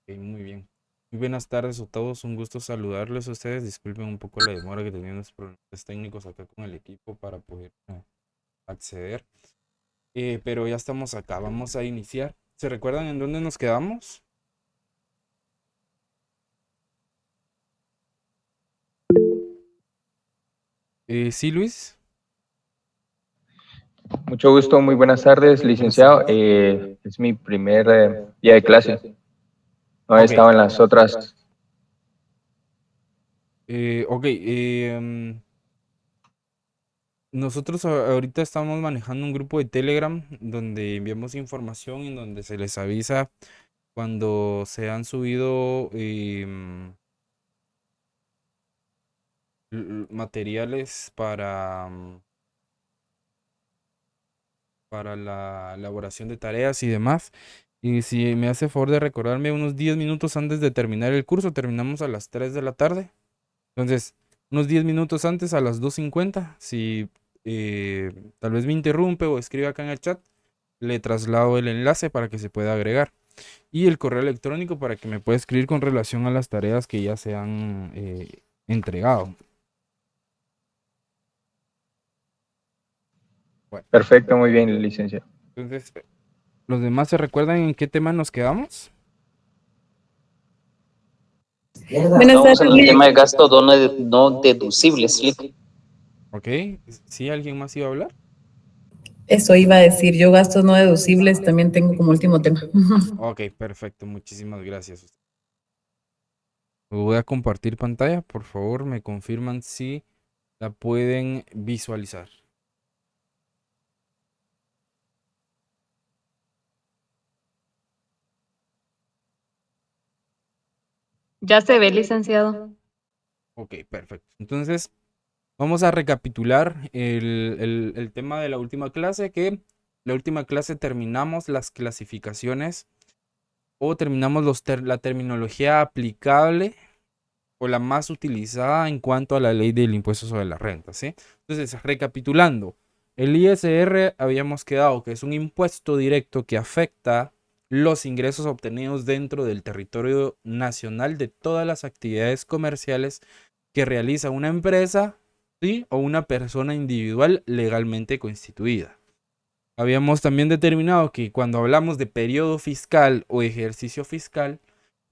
Ok, muy bien. Muy buenas tardes a todos, un gusto saludarles a ustedes. Disculpen un poco la demora que tenían los problemas técnicos acá con el equipo para poder acceder. Pero ya estamos acá, vamos a iniciar. ¿Se recuerdan en dónde nos quedamos? Sí, Luis. Mucho gusto, muy buenas tardes, licenciado. Es mi primer día de clase. No he Ok, estado en las otras. ok. Nosotros ahorita estamos manejando un grupo de Telegram donde enviamos información y donde se les avisa cuando se han subido materiales para la elaboración de tareas y demás. Y si me hace favor de recordarme unos 10 minutos antes de terminar el curso, terminamos a las 3 de la tarde. Entonces, unos 10 minutos antes a las 2:50, si tal vez me interrumpe o escribe acá en el chat, le traslado el enlace para que se pueda agregar. Y el correo electrónico para que me pueda escribir con relación a las tareas que ya se han entregado. Bueno, Perfecto, muy bien, licenciado. entonces, ¿los demás se recuerdan en qué tema nos quedamos? Buenas Estábamos tardes, en el tema de Liz. gasto no deducibles, Lick. Ok, ¿sí alguien más iba a hablar? Eso iba a decir, yo gastos no deducibles también tengo como último tema. Ok, perfecto, muchísimas gracias. Voy a compartir pantalla, por favor, me confirman si la pueden visualizar. Ya se ve, licenciado. Ok, perfecto. Entonces, vamos a recapitular el tema de la última clase, que la última clase terminamos las clasificaciones o terminamos la terminología aplicable o la más utilizada en cuanto a la ley del impuesto sobre la renta, ¿sí? Entonces, recapitulando, el ISR habíamos quedado que es un impuesto directo que afecta los ingresos obtenidos dentro del territorio nacional de todas las actividades comerciales que realiza una empresa, ¿sí? O una persona individual legalmente constituida. Habíamos también determinado que cuando hablamos de periodo fiscal o ejercicio fiscal,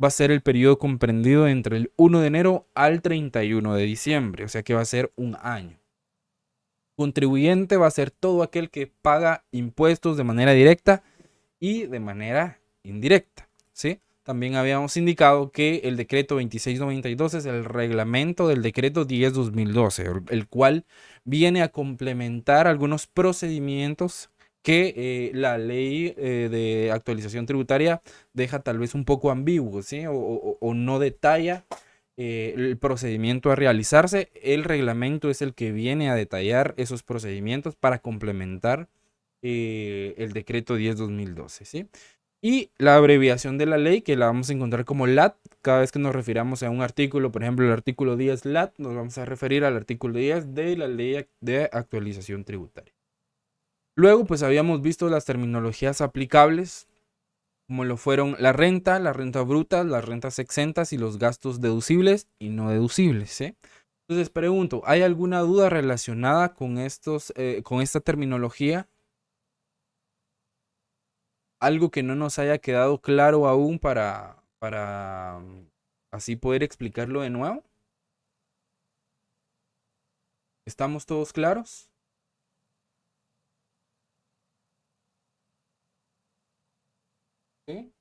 va a ser el periodo comprendido entre el 1 de enero al 31 de diciembre, o sea que va a ser un año. Contribuyente va a ser todo aquel que paga impuestos de manera directa y de manera indirecta, ¿sí? También habíamos indicado que el decreto 2692 es el reglamento del decreto 10/2012, el cual viene a complementar algunos procedimientos que la ley de actualización tributaria deja tal vez un poco ambiguo, ¿sí? O no detalla el procedimiento a realizarse. El reglamento es el que viene a detallar esos procedimientos para complementar el decreto 10/2012, ¿sí? Y la abreviación de la ley, que la vamos a encontrar como LAT, cada vez que nos refiramos a un artículo, por ejemplo, el artículo 10 LAT, nos vamos a referir al artículo 10 de la ley de actualización tributaria. Luego, pues habíamos visto las terminologías aplicables, como lo fueron la renta bruta, las rentas exentas y los gastos deducibles y no deducibles, ¿sí? Entonces pregunto, ¿hay alguna duda relacionada con con esta terminología? Algo que no nos haya quedado claro aún para así poder explicarlo de nuevo. ¿Estamos todos claros? ¿Sí?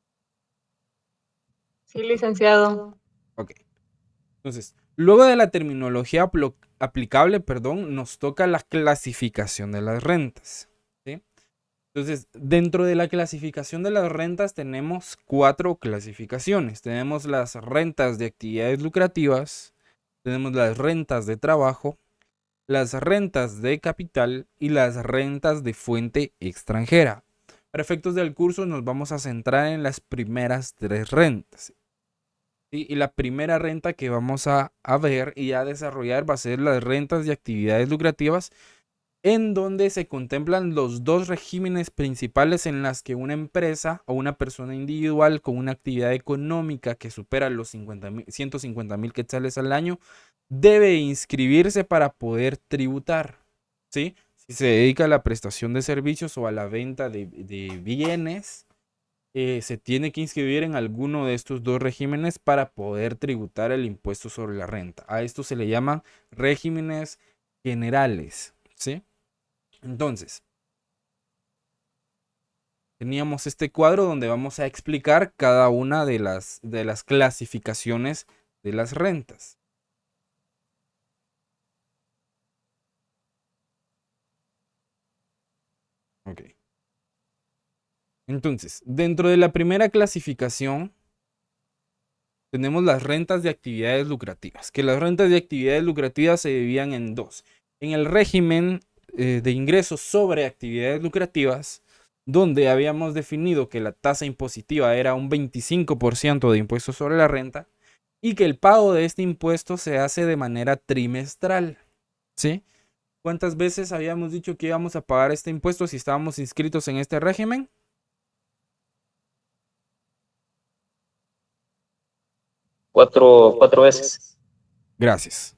Sí, licenciado. Ok. Entonces, luego de la terminología aplicable, perdón, nos toca la clasificación de las rentas. ¿Sí? Entonces, dentro de la clasificación de las rentas tenemos 4 clasificaciones. Tenemos las rentas de actividades lucrativas, tenemos las rentas de trabajo, las rentas de capital y las rentas de fuente extranjera. Para efectos del curso nos vamos a centrar en las primeras 3 rentas. ¿Sí? Y la primera renta que vamos a ver y a desarrollar va a ser las rentas de actividades lucrativas, en donde se contemplan los dos regímenes principales en las que una empresa o una persona individual con una actividad económica que supera los 150,000 quetzales al año debe inscribirse para poder tributar, ¿sí? Si se dedica a la prestación de servicios o a la venta de bienes, se tiene que inscribir en alguno de estos dos regímenes para poder tributar el impuesto sobre la renta. A esto se le llaman regímenes generales, ¿sí? Entonces, teníamos este cuadro donde vamos a explicar cada una de las clasificaciones de las rentas. Ok. Entonces, dentro de la primera clasificación tenemos las rentas de actividades lucrativas, que las rentas de actividades lucrativas se dividían en dos. En el régimen de ingresos sobre actividades lucrativas, donde habíamos definido que la tasa impositiva era un 25% de impuestos sobre la renta y que el pago de este impuesto se hace de manera trimestral, ¿sí? ¿Cuántas veces habíamos dicho que íbamos a pagar este impuesto si estábamos inscritos en este régimen? Cuatro veces. Gracias.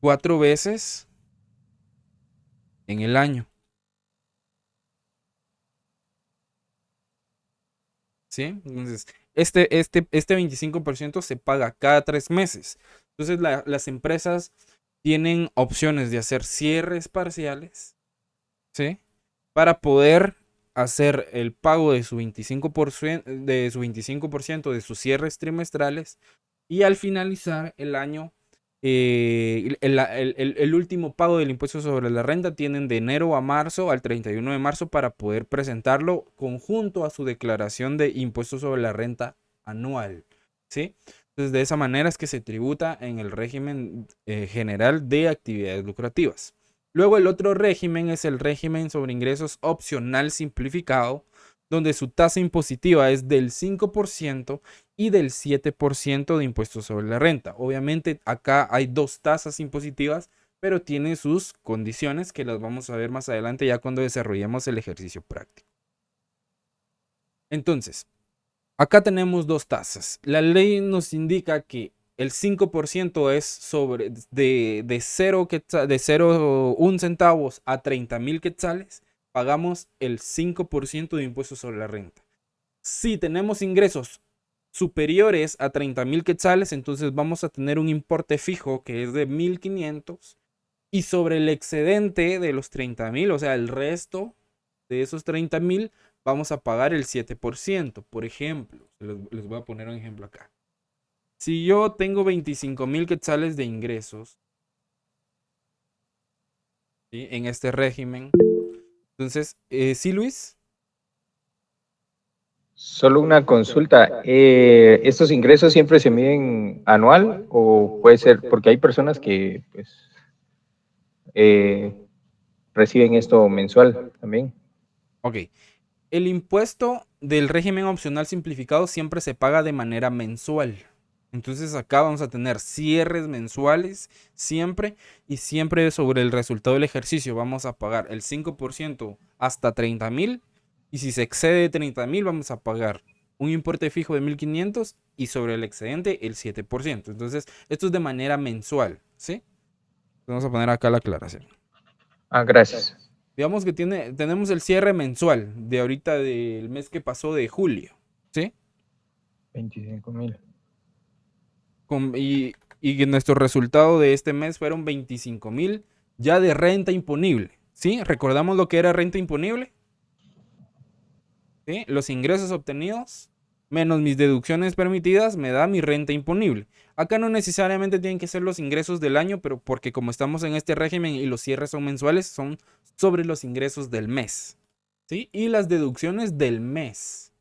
4 veces en el año. ¿Sí? Entonces, este 25% se paga cada 3 meses. Entonces, las empresas tienen opciones de hacer cierres parciales, ¿sí? Para poder hacer el pago de su 25%, de sus cierres trimestrales y al finalizar el año, el último pago del impuesto sobre la renta tienen de enero a marzo, al 31 de marzo, para poder presentarlo conjunto a su declaración de impuesto sobre la renta anual, ¿sí? Entonces, de esa manera es que se tributa en el régimen general de actividades lucrativas. Luego el otro régimen es el régimen sobre ingresos opcional simplificado, donde su tasa impositiva es del 5% y del 7% de impuestos sobre la renta. Obviamente acá hay dos tasas impositivas, pero tiene sus condiciones que las vamos a ver más adelante ya cuando desarrollemos el ejercicio práctico. Entonces, acá tenemos dos tasas. La ley nos indica que el 5% es de 0,1 centavos a 30,000 quetzales. Pagamos el 5% de impuestos sobre la renta. Si tenemos ingresos superiores a 30,000 quetzales, entonces vamos a tener un importe fijo que es de 1,500. Y sobre el excedente de los 30,000, o sea, el resto de esos 30,000, vamos a pagar el 7%. Por ejemplo, les voy a poner un ejemplo acá. Si yo tengo 25,000 quetzales de ingresos, ¿sí?, en este régimen, entonces, ¿sí, Luis? Solo una consulta. ¿Estos ingresos siempre se miden anual o puede ser, porque hay personas que pues, reciben esto mensual también? Ok. El impuesto del régimen opcional simplificado siempre se paga de manera mensual. Entonces acá vamos a tener cierres mensuales siempre y siempre sobre el resultado del ejercicio vamos a pagar el 5% hasta 30,000 y si se excede 30,000 vamos a pagar un importe fijo de 1,500 y sobre el excedente el 7%. Entonces esto es de manera mensual, ¿sí? Vamos a poner acá la aclaración. Gracias. Digamos que tenemos el cierre mensual de ahorita del mes que pasó de julio, ¿sí? 25,000. Y que nuestro resultado de este mes fueron 25,000 ya de renta imponible, ¿sí? ¿Recordamos lo que era renta imponible? ¿Sí? Los ingresos obtenidos menos mis deducciones permitidas me da mi renta imponible. Acá no necesariamente tienen que ser los ingresos del año, pero porque como estamos en este régimen y los cierres son mensuales, son sobre los ingresos del mes, ¿sí? Y las deducciones del mes.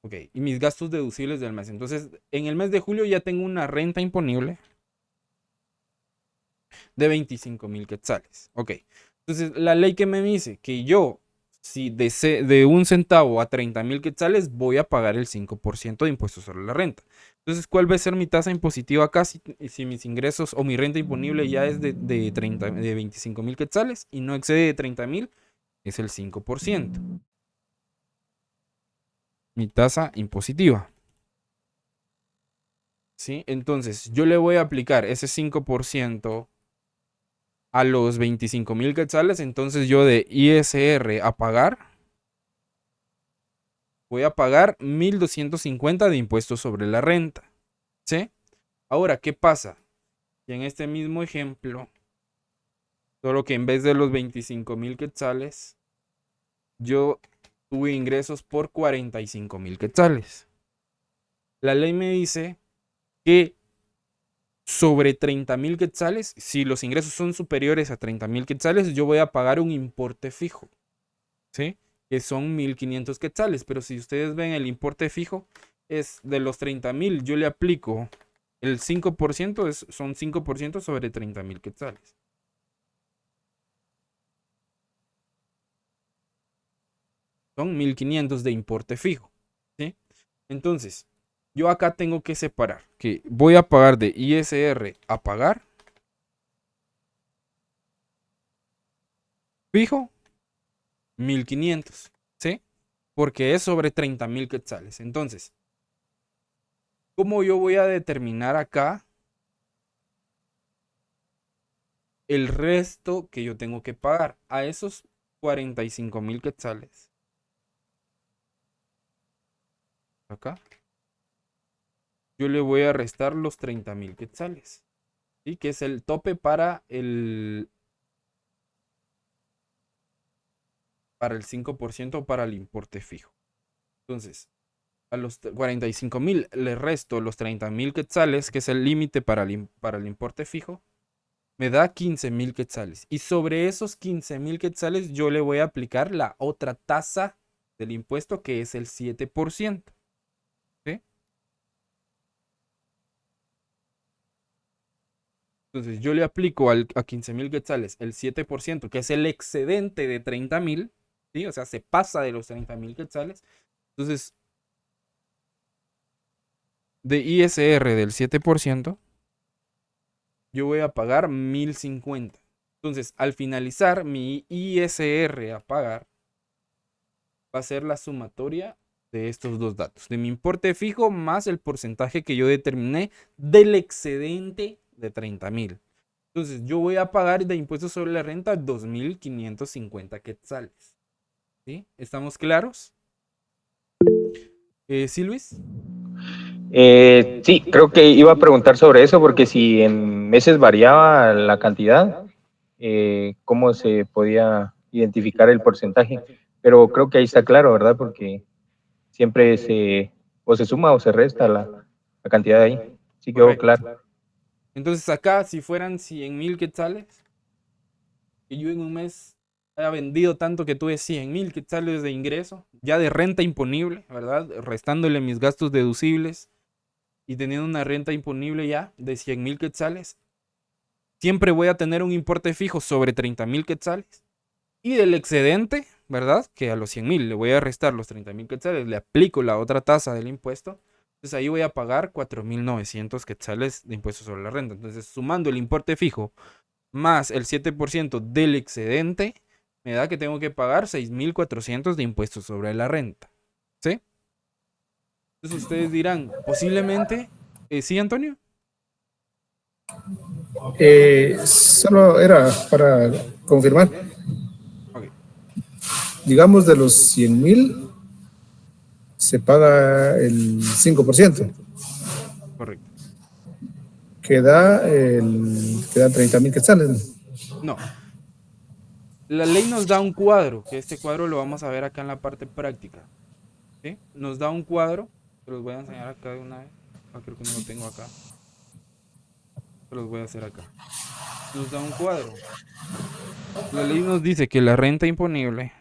Ok, y mis gastos deducibles del mes. Entonces, en el mes de julio ya tengo una renta imponible de 25,000 quetzales. Ok, entonces la ley que me dice que yo si de 1 centavo a 30,000 quetzales voy a pagar el 5% de impuestos sobre la renta. Entonces, ¿cuál va a ser mi tasa impositiva acá si mis ingresos o mi renta imponible ya es de 25,000 quetzales y no excede de 30,000? Es el 5%. Mi tasa impositiva. ¿Sí? Entonces, yo le voy a aplicar ese 5% a los 25,000 quetzales. Entonces, yo de ISR a pagar, voy a pagar 1,250 de impuestos sobre la renta. ¿Sí? Ahora, ¿qué pasa? Y en este mismo ejemplo, solo que en vez de los 25,000 quetzales, yo tuve ingresos por 45,000 quetzales. La ley me dice que sobre 30,000 quetzales, si los ingresos son superiores a 30,000 quetzales, yo voy a pagar un importe fijo, ¿sí? Que son 1,500 quetzales. Pero si ustedes ven, el importe fijo es de los 30,000, yo le aplico el 5%, son 5% sobre 30,000 quetzales. Son 1,500 de importe fijo, ¿sí? Entonces, yo acá tengo que separar que voy a pagar de ISR a pagar fijo 1,500, ¿sí? Porque es sobre 30,000 quetzales. Entonces, ¿cómo yo voy a determinar acá el resto que yo tengo que pagar a esos 45,000 quetzales? Acá. Yo le voy a restar los 30,000 quetzales, ¿sí? Que es el tope para el 5% para el importe fijo. Entonces, a los 45,000 le resto los 30,000 quetzales, que es el límite para el importe fijo, me da 15,000 quetzales. Y sobre esos 15,000 quetzales yo le voy a aplicar la otra tasa del impuesto, que es el 7%. ¿Sí? Entonces yo le aplico a 15,000 quetzales el 7%, que es el excedente de 30,000, ¿sí? O sea, se pasa de los 30,000 quetzales. Entonces, de ISR del 7%, yo voy a pagar 1,050. Entonces, al finalizar, mi ISR a pagar va a ser la sumatoria de estos dos datos, de mi importe fijo más el porcentaje que yo determiné del excedente de 30,000. Entonces, yo voy a pagar de impuestos sobre la renta 2,550 quetzales. ¿Sí? ¿Estamos claros? ¿Sí, Luis? Sí, creo que iba a preguntar sobre eso, porque si en meses variaba la cantidad, ¿cómo se podía identificar el porcentaje? Pero creo que ahí está claro, ¿verdad? Porque siempre o se suma o se resta la cantidad de ahí. Sí quedó Correcto. claro. Entonces, acá, si fueran 100,000 quetzales, que yo en un mes haya vendido tanto que tuve 100,000 quetzales de ingreso, ya de renta imponible, ¿verdad? Restándole mis gastos deducibles y teniendo una renta imponible ya de 100,000 quetzales, siempre voy a tener un importe fijo sobre 30,000 quetzales. Y del excedente, ¿verdad? Que a los 100,000 le voy a restar los 30,000 quetzales, le aplico la otra tasa del impuesto. Entonces ahí voy a pagar 4,900 quetzales de impuestos sobre la renta. Entonces, sumando el importe fijo más el 7% del excedente, me da que tengo que pagar 6,400 de impuestos sobre la renta. ¿Sí? Entonces ustedes dirán, posiblemente, ¿sí, Antonio? Solo era para confirmar, Ok, digamos de los 100,000 se paga el 5%, correcto. queda 30,000 quetzales. No, la ley nos da un cuadro, que este cuadro lo vamos a ver acá en la parte práctica. ¿Sí? Nos da un cuadro, se los voy a enseñar acá de una vez. Ah, creo que no lo tengo acá. Se los voy a hacer acá. Nos da un cuadro. La ley nos dice que la renta imponible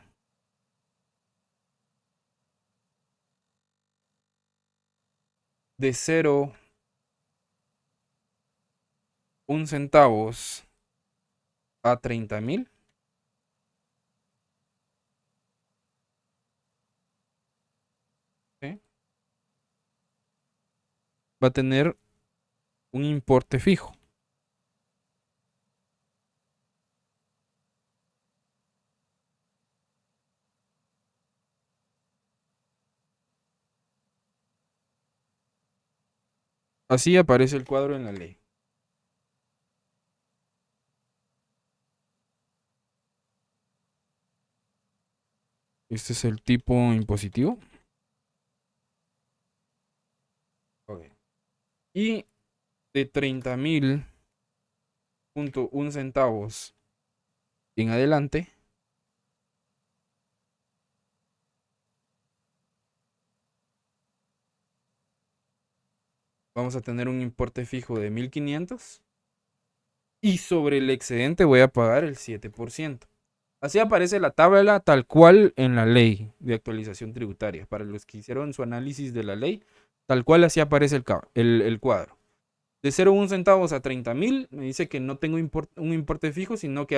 de 0,1 centavos a 30,000 va a tener un importe fijo. Así aparece el cuadro en la ley. Este es el tipo impositivo. Ok. Y de 30.000.1 centavos en adelante, vamos a tener un importe fijo de 1.500 y sobre el excedente voy a pagar el 7%. Así aparece la tabla tal cual en la ley de actualización tributaria. Para los que hicieron su análisis de la ley, tal cual así aparece el cuadro. De 0,1 centavos a 30.000, me dice que no tengo un importe fijo, sino que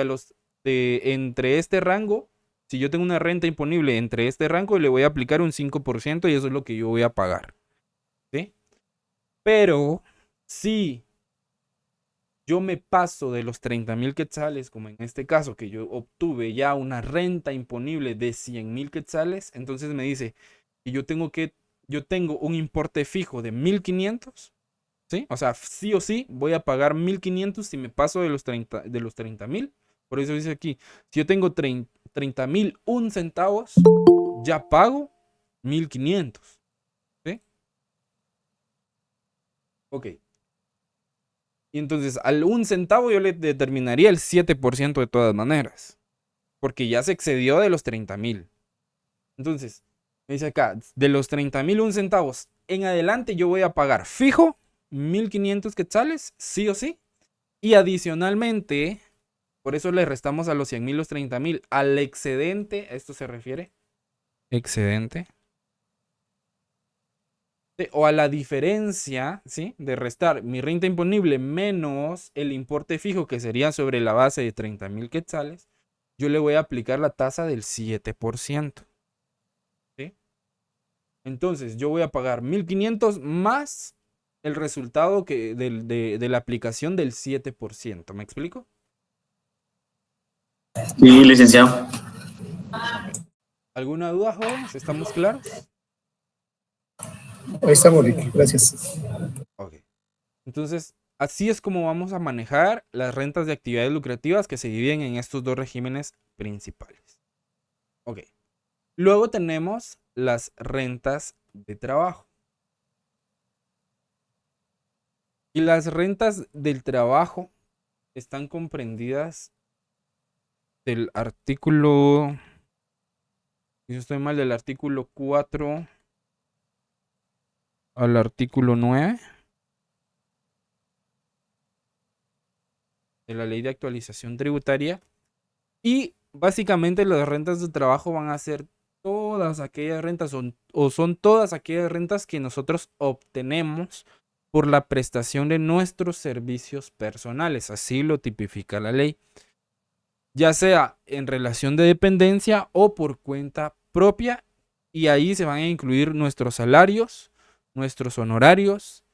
entre este rango, si yo tengo una renta imponible entre este rango, le voy a aplicar un 5% y eso es lo que yo voy a pagar. ¿Sí? Pero si yo me paso de los 30.000 quetzales, como en este caso, que yo obtuve ya una renta imponible de 100.000 quetzales, entonces me dice que yo tengo un importe fijo de 1.500, ¿sí? O sea, sí o sí voy a pagar 1.500 si me paso de los 30.000. Por eso dice aquí, si yo tengo 30.001 centavos, ya pago 1.500, ¿sí? Ok. Y entonces al 1 centavo yo le determinaría el 7% de todas maneras. Porque ya se excedió de los 30.000. Entonces, me dice acá, de los 30.001 centavos en adelante yo voy a pagar fijo 1.500 quetzales, sí o sí. Y adicionalmente, por eso le restamos a los 100.000 los 30.000. Al excedente, ¿a esto se refiere? Excedente. O a la diferencia, ¿sí? De restar mi renta imponible menos el importe fijo, que sería sobre la base de 30.000 quetzales, yo le voy a aplicar la tasa del 7%. ¿Sí? Entonces, yo voy a pagar 1.500 más el resultado de la aplicación del 7%. ¿Me explico? Sí, licenciado. ¿Alguna duda, jóvenes? ¿Estamos claros? Ahí estamos, Ricky. Gracias. Ok. Entonces, así es como vamos a manejar las rentas de actividades lucrativas que se dividen en estos dos regímenes principales. Ok. Luego tenemos las rentas de trabajo. Y las rentas del trabajo están comprendidas del artículo, si no estoy mal, del artículo 4 al artículo 9 de la Ley de Actualización Tributaria. Y básicamente las rentas de trabajo van a ser todas aquellas rentas o son todas aquellas rentas que nosotros obtenemos por la prestación de nuestros servicios personales. Así lo tipifica la ley. Ya sea en relación de dependencia o por cuenta propia. Y ahí se van a incluir nuestros salarios, nuestros honorarios,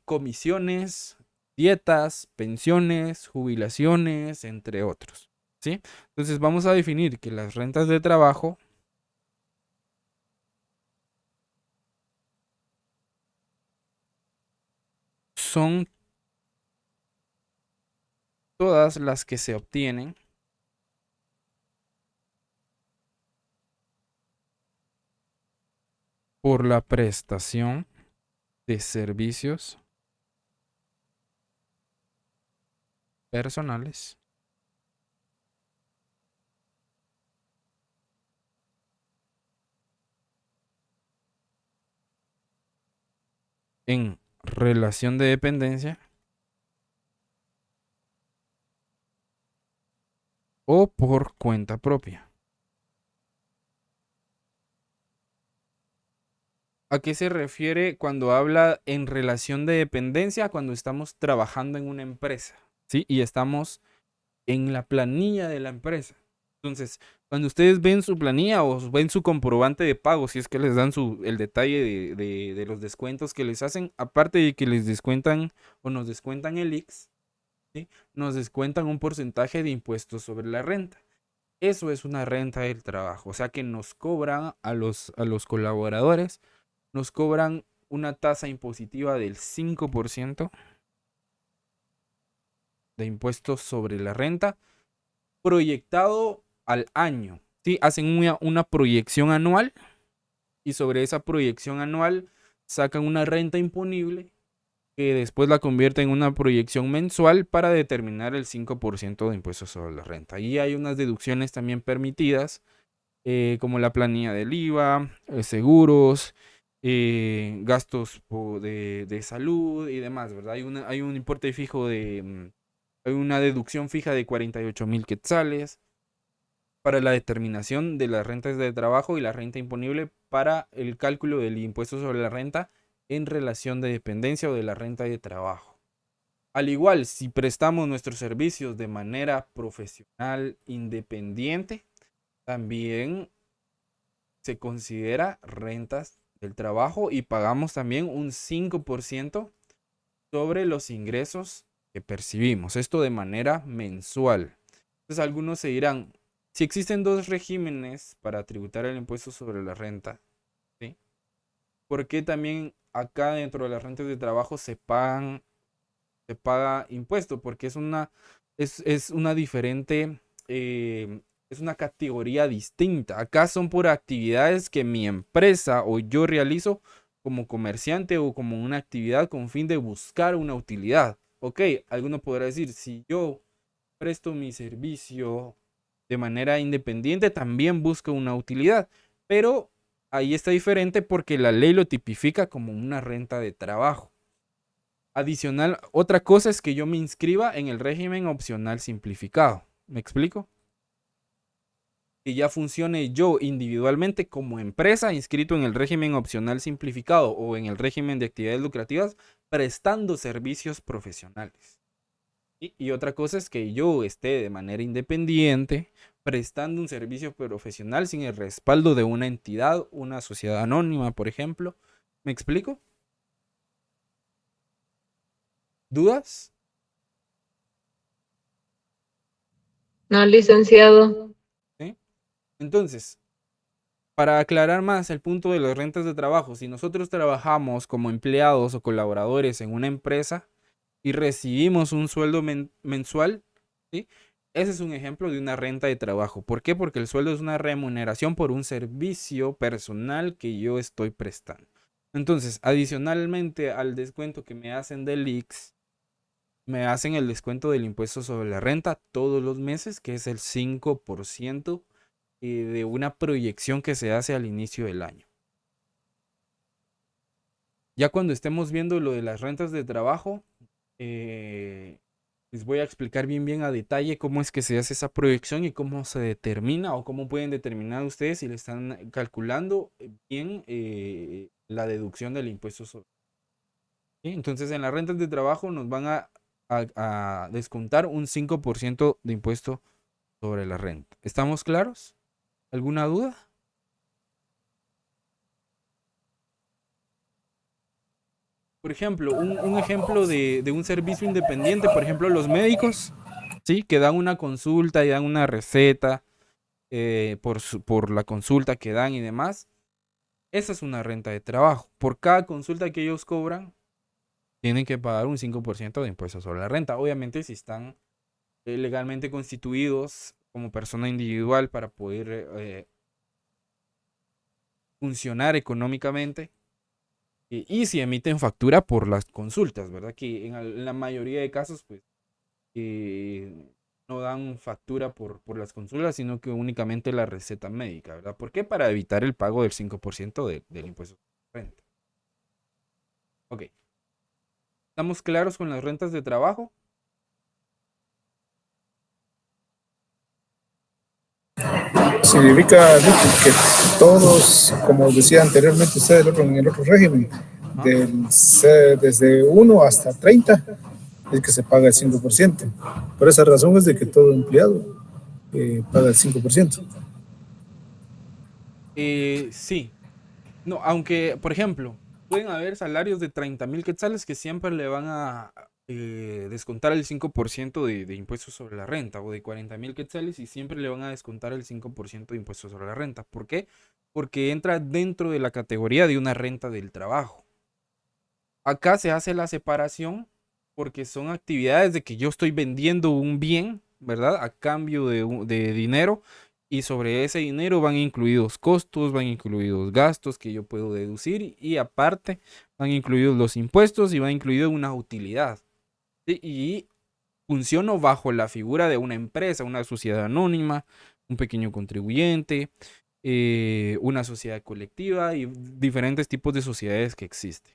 comisiones, dietas, pensiones, jubilaciones, entre otros. ¿Sí? Entonces vamos a definir que las rentas de trabajo son todas las que se obtienen por la prestación de servicios personales en relación de dependencia o por cuenta propia. ¿A qué se refiere cuando habla en relación de dependencia? Cuando estamos trabajando en una empresa, ¿sí? Y estamos en la planilla de la empresa. Entonces, Cuando ustedes ven su planilla o ven su comprobante de pago, si es que les dan el detalle de los descuentos que les hacen, aparte de que les descuentan o nos descuentan el IX, ¿sí? Nos descuentan un porcentaje de impuestos sobre la renta. Eso es una renta del trabajo, o sea que nos cobran a los colaboradores, nos cobran una tasa impositiva del 5% de impuestos sobre la renta, proyectado al año, ¿sí? Hacen una proyección anual y sobre esa proyección anual sacan una renta imponible que después la convierte en una proyección mensual para determinar el 5% de impuestos sobre la renta. Y hay unas deducciones también permitidas, como la planilla del IVA, seguros, gastos de salud y demás, ¿verdad? Hay un importe fijo hay una deducción fija de 48,000 quetzales para la determinación de las rentas de trabajo y la renta imponible para el cálculo del impuesto sobre la renta en relación de dependencia o de la renta de trabajo. Al igual, si prestamos nuestros servicios de manera profesional independiente, también se considera rentas del trabajo y pagamos también un 5% sobre los ingresos que percibimos. Esto de manera mensual. Entonces algunos se dirán, si existen dos regímenes para tributar el impuesto sobre la renta, ¿sí? ¿Por qué también acá dentro de las rentas de trabajo se paga impuesto? Porque es una diferente, es una categoría distinta. Acá son por actividades que mi empresa o yo realizo como comerciante o como una actividad con fin de buscar una utilidad. Ok, alguno podrá decir, si yo presto mi servicio de manera independiente, también busco una utilidad, pero ahí está diferente porque la ley lo tipifica como una renta de trabajo. Adicional, otra cosa es que yo me inscriba en el régimen opcional simplificado. ¿Me explico? Que ya funcione yo individualmente como empresa inscrito en el régimen opcional simplificado o en el régimen de actividades lucrativas prestando servicios profesionales. Y otra cosa es que yo esté de manera independiente prestando un servicio profesional sin el respaldo de una entidad, una sociedad anónima, por ejemplo. ¿Me explico? ¿Dudas? No, licenciado. ¿Sí? Entonces, para aclarar más el punto de las rentas de trabajo, si nosotros trabajamos como empleados o colaboradores en una empresa y recibimos un sueldo mensual, ¿sí? Ese es un ejemplo de una renta de trabajo. ¿Por qué? Porque el sueldo es una remuneración por un servicio personal que yo estoy prestando. Entonces, adicionalmente al descuento que me hacen del IX, me hacen el descuento del impuesto sobre la renta todos los meses, que es el 5% de una proyección que se hace al inicio del año. Ya cuando estemos viendo lo de las rentas de trabajo, les voy a explicar bien a detalle cómo es que se hace esa proyección y cómo se determina o cómo pueden determinar ustedes si le están calculando bien la deducción del impuesto sobre. ¿Sí? Entonces en las rentas de trabajo nos van a descontar un 5% de impuesto sobre la renta. ¿Estamos claros? ¿Alguna duda? Por ejemplo, un ejemplo de un servicio independiente, por ejemplo, los médicos, ¿sí? Que dan una consulta y dan una receta por la consulta que dan y demás. Esa es una renta de trabajo. Por cada consulta que ellos cobran, tienen que pagar un 5% de impuestos sobre la renta. Obviamente, si están legalmente constituidos como persona individual para poder funcionar económicamente. Y si emiten factura por las consultas, ¿verdad? Que en la mayoría de casos, pues, no dan factura por las consultas, sino que únicamente la receta médica, ¿verdad? ¿Por qué? Para evitar el pago del 5% del impuesto sobre renta. Ok. ¿Estamos claros con las rentas de trabajo? Significa que todos, como decía anteriormente usted en el otro régimen, desde 1 hasta 30 es que se paga el 5%. Por esa razón es de que todo empleado paga el 5%. Sí. No, aunque, por ejemplo, pueden haber salarios de 30,000 quetzales que siempre le van a descontar el 5% de impuestos sobre la renta, o de 40,000 quetzales y siempre le van a descontar el 5% de impuestos sobre la renta. ¿Por qué? Porque entra dentro de la categoría de una renta del trabajo. Acá se hace la separación porque son actividades de que yo estoy vendiendo un bien, ¿verdad? A cambio de dinero, y sobre ese dinero van incluidos costos, van incluidos gastos que yo puedo deducir, y aparte van incluidos los impuestos y va incluido una utilidad. ¿Sí? Y funciono bajo la figura de una empresa, una sociedad anónima, un pequeño contribuyente, una sociedad colectiva y diferentes tipos de sociedades que existen.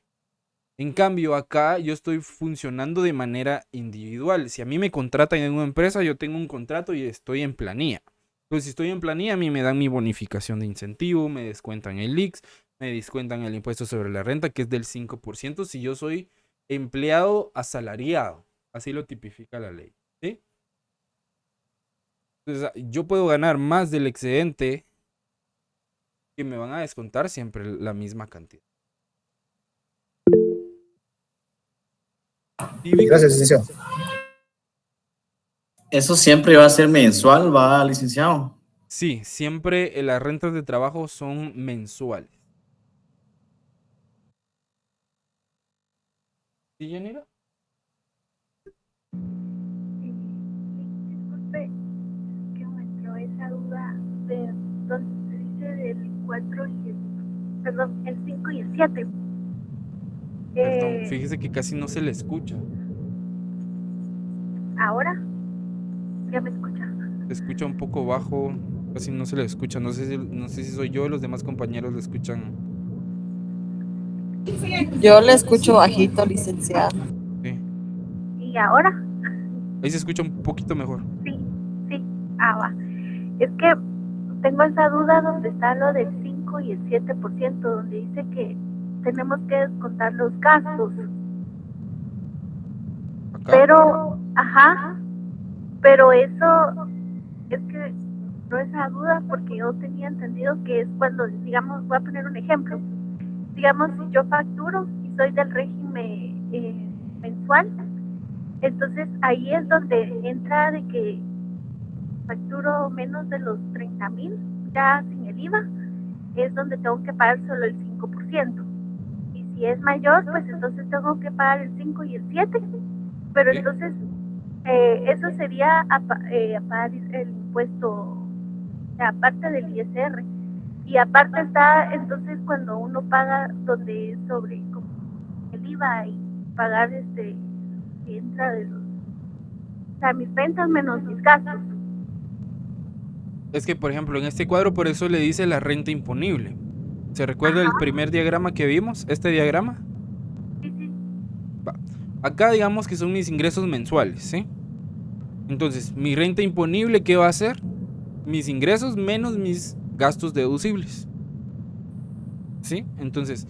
En cambio, acá yo estoy funcionando de manera individual. Si a mí me contratan en una empresa, yo tengo un contrato y estoy en planilla. Entonces, si estoy en planilla, a mí me dan mi bonificación de incentivo, me descuentan el IX, me descuentan el impuesto sobre la renta, que es del 5% si yo soy empleado asalariado. Así lo tipifica la ley, ¿sí? Entonces, yo puedo ganar más del excedente que me van a descontar siempre la misma cantidad. ¿Sí, Víctor? Gracias, licenciado. Eso siempre va a ser mensual, ¿va, licenciado? Sí, siempre las rentas de trabajo son mensuales. ¿Sí, Yanira? Disculpe, que me entró esa duda de donde se dice del 4 y el 5 y el 7. Perdón, fíjese que casi no se le escucha. Ahora, ¿ya me escucha? Se escucha un poco bajo, casi no se le escucha. No sé si soy yo o los demás compañeros le escuchan. Yo le escucho bajito, licenciado. Sí. ¿Y ahora? Ahí se escucha un poquito mejor. Sí. Va. Es que tengo esa duda donde está lo del 5 y el 7%, donde dice que tenemos que descontar los gastos. ¿Acá? Pero eso es que no es esa duda, porque yo tenía entendido que es cuando, digamos, voy a poner un ejemplo. Digamos, si yo facturo y soy del régimen mensual, entonces ahí es donde entra de que facturo menos de los 30,000, ya sin el IVA, es donde tengo que pagar solo el 5%. Y si es mayor, pues entonces tengo que pagar el 5 y el 7. Pero Sí. entonces, eso sería a pagar el impuesto, aparte del ISR. Y aparte está, entonces, cuando uno paga donde es sobre como el IVA y pagar que entra de los, o sea, mis ventas menos mis gastos. Es que, por ejemplo, en este cuadro, por eso le dice la renta imponible. ¿Se recuerda el primer diagrama que vimos? ¿Este diagrama? Sí. Va. Acá digamos que son mis ingresos mensuales, ¿sí? Entonces, mi renta imponible, ¿qué va a ser? Mis ingresos menos mis gastos deducibles, ¿sí? Entonces,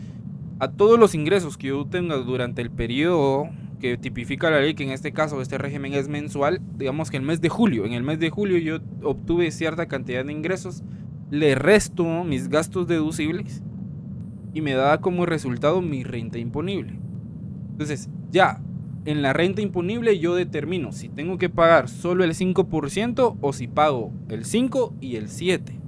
a todos los ingresos que yo tenga durante el periodo que tipifica la ley, que en este caso este régimen es mensual, digamos que en el mes de julio yo obtuve cierta cantidad de ingresos, le resto mis gastos deducibles y me da como resultado mi renta imponible. Entonces, ya en la renta imponible yo determino si tengo que pagar solo el 5% o si pago el 5 y el 7.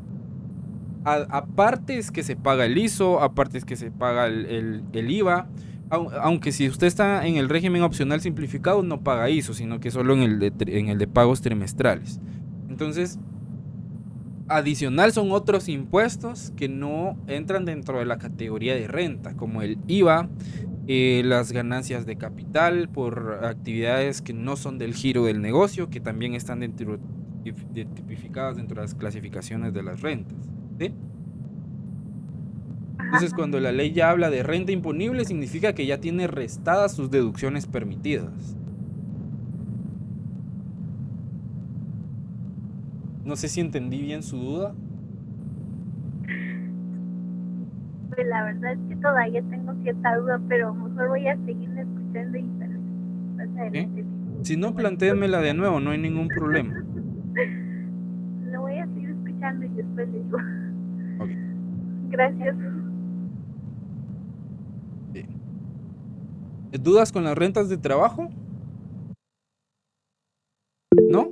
Aparte es que se paga el ISO, aparte es que se paga el IVA, aunque si usted está en el régimen opcional simplificado no paga ISO, sino que solo en el de pagos trimestrales. Entonces, adicional son otros impuestos que no entran dentro de la categoría de renta, como el IVA, las ganancias de capital por actividades que no son del giro del negocio, que también están tipificadas dentro de las clasificaciones de las rentas, ¿sí? Entonces, cuando la ley ya habla de renta imponible, significa que ya tiene restadas sus deducciones permitidas. No sé si entendí bien su duda. Pues la verdad es que todavía tengo cierta duda, pero mejor voy a seguir escuchando y más adelante. Si no, plantéenmela de nuevo, no hay ningún problema. Lo voy a seguir escuchando y después le digo. Ok. Gracias. ¿Dudas con las rentas de trabajo? ¿No?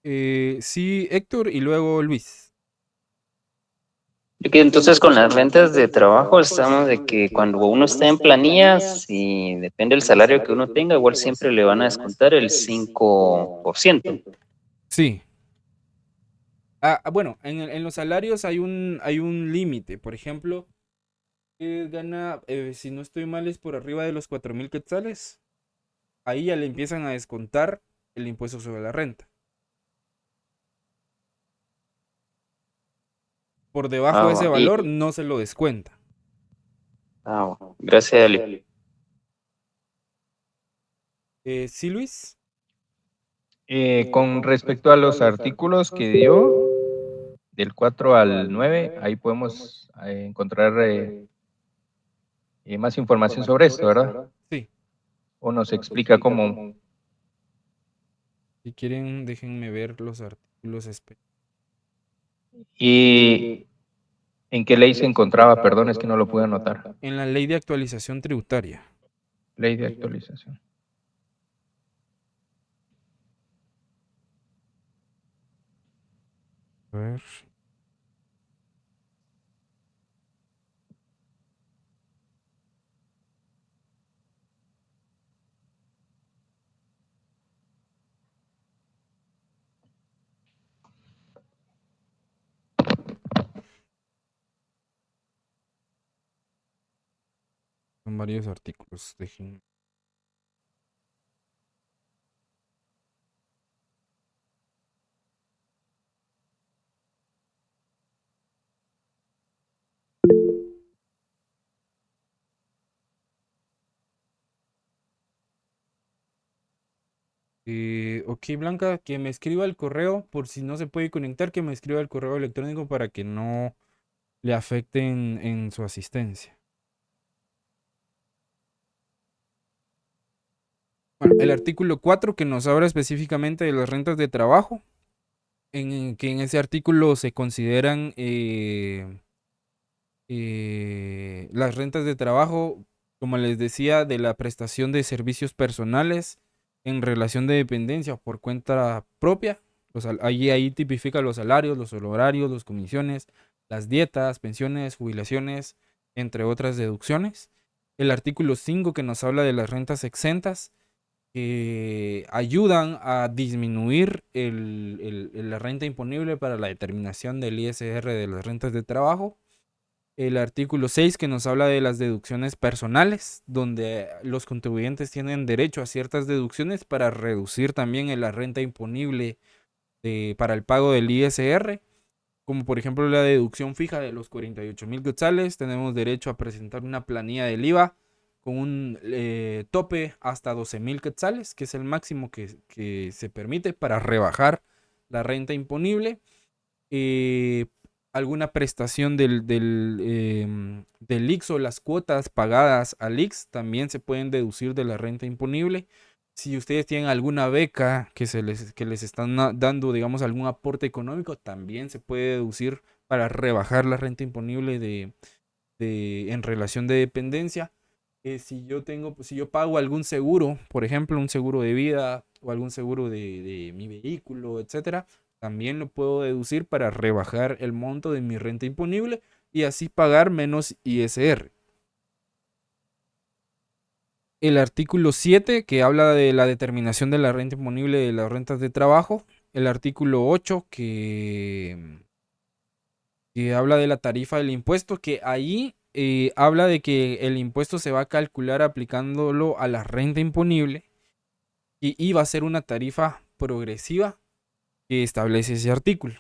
Sí, Héctor y luego Luis. Yo que entonces con las rentas de trabajo estamos de que cuando uno está en planillas y depende del salario que uno tenga, igual siempre le van a descontar el 5%. Sí. Bueno, en los salarios hay un límite. Por ejemplo, gana, si no estoy mal, es por arriba de los 4,000 quetzales. Ahí ya le empiezan a descontar el impuesto sobre la renta. Por debajo de ese valor no se lo descuenta. Gracias, Ali. ¿Sí, Luis? Con respecto a los artículos que dio, del 4 al 9, ahí podemos encontrar más información sobre esto, ¿verdad? Sí. O nos explica cómo. Si quieren, déjenme ver los artículos. ¿Y en qué ley se encontraba? Perdón, es que no lo pude anotar. En la ley de actualización tributaria. Ley de actualización. A ver. Son varios artículos. Dejen. Ok, Blanca, que me escriba el correo, por si no se puede conectar, que me escriba el correo electrónico para que no le afecten en su asistencia. Bueno, el artículo 4 que nos habla específicamente de las rentas de trabajo, que en ese artículo se consideran las rentas de trabajo, como les decía, de la prestación de servicios personales en relación de dependencia o por cuenta propia. Ahí tipifica los salarios, los honorarios, las comisiones, las dietas, pensiones, jubilaciones, entre otras deducciones. El artículo 5 que nos habla de las rentas exentas, que ayudan a disminuir la renta imponible para la determinación del ISR de las rentas de trabajo. El artículo 6 que nos habla de las deducciones personales, donde los contribuyentes tienen derecho a ciertas deducciones para reducir también la renta imponible para el pago del ISR, como por ejemplo la deducción fija de los 48,000 quetzales. Tenemos derecho a presentar una planilla del IVA con un tope hasta 12,000 quetzales, que es el máximo que se permite para rebajar la renta imponible. Alguna prestación del IX o las cuotas pagadas al IX también se pueden deducir de la renta imponible. Si ustedes tienen alguna beca que les están dando, digamos, algún aporte económico, también se puede deducir para rebajar la renta imponible en relación de dependencia. Si yo pago algún seguro, por ejemplo, un seguro de vida o algún seguro de mi vehículo, etcétera, también lo puedo deducir para rebajar el monto de mi renta imponible y así pagar menos ISR. El artículo 7 que habla de la determinación de la renta imponible de las rentas de trabajo. El artículo 8 que habla de la tarifa del impuesto, que ahí habla de que el impuesto se va a calcular aplicándolo a la renta imponible y va a ser una tarifa progresiva que establece ese artículo.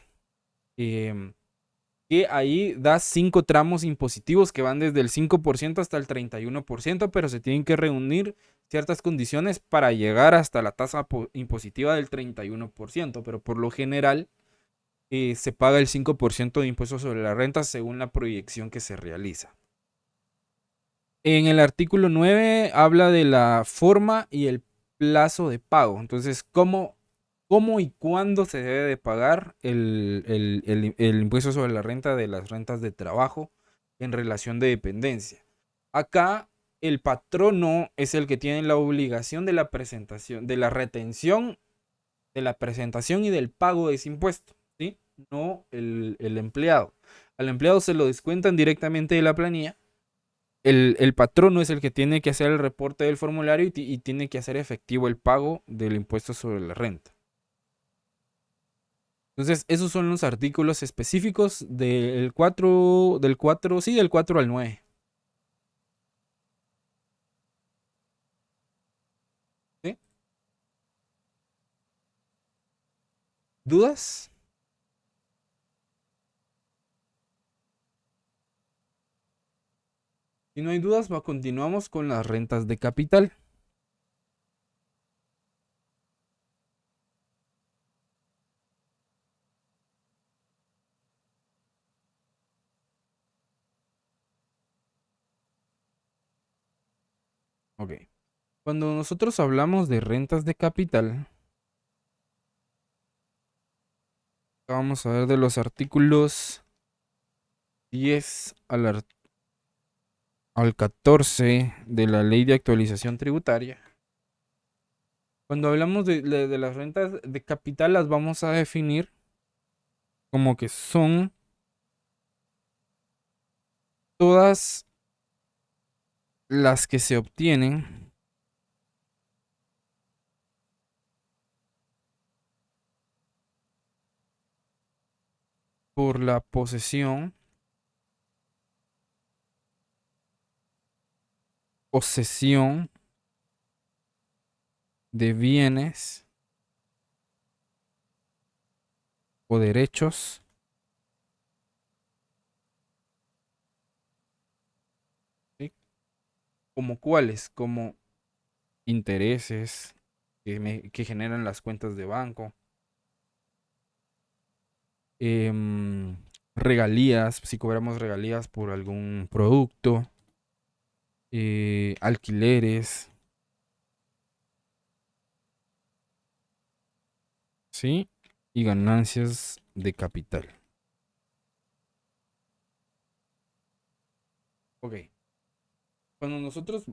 Que ahí da 5 tramos impositivos que van desde el 5% hasta el 31%, pero se tienen que reunir ciertas condiciones para llegar hasta la tasa impositiva del 31%, pero por lo general se paga el 5% de impuestos sobre la renta según la proyección que se realiza. En el artículo 9 habla de la forma y el plazo de pago. Entonces, ¿cómo cómo y cuándo se debe de pagar el impuesto sobre la renta de las rentas de trabajo en relación de dependencia. Acá el patrono es el que tiene la obligación de la presentación, de la retención, de la presentación y del pago de ese impuesto, ¿sí? No el empleado. Al empleado se lo descuentan directamente de la planilla. El patrono es el que tiene que hacer el reporte del formulario y tiene que hacer efectivo el pago del impuesto sobre la renta. Entonces, esos son los artículos específicos del 4, sí, del 4 al 9. ¿Sí? ¿Dudas? Si no hay dudas, continuamos con las rentas de capital. Ok. Cuando nosotros hablamos de rentas de capital, vamos a ver de los artículos 10 al 14 de la Ley de Actualización Tributaria. Cuando hablamos de las rentas de capital, las vamos a definir como que son todas las que se obtienen por la posesión o cesión de bienes o derechos ¿sí? ¿Como cuáles? Como intereses que generan las cuentas de banco, regalías, si cobramos regalías por algún producto, alquileres, ¿sí? Y ganancias de capital. Ok. Cuando nosotros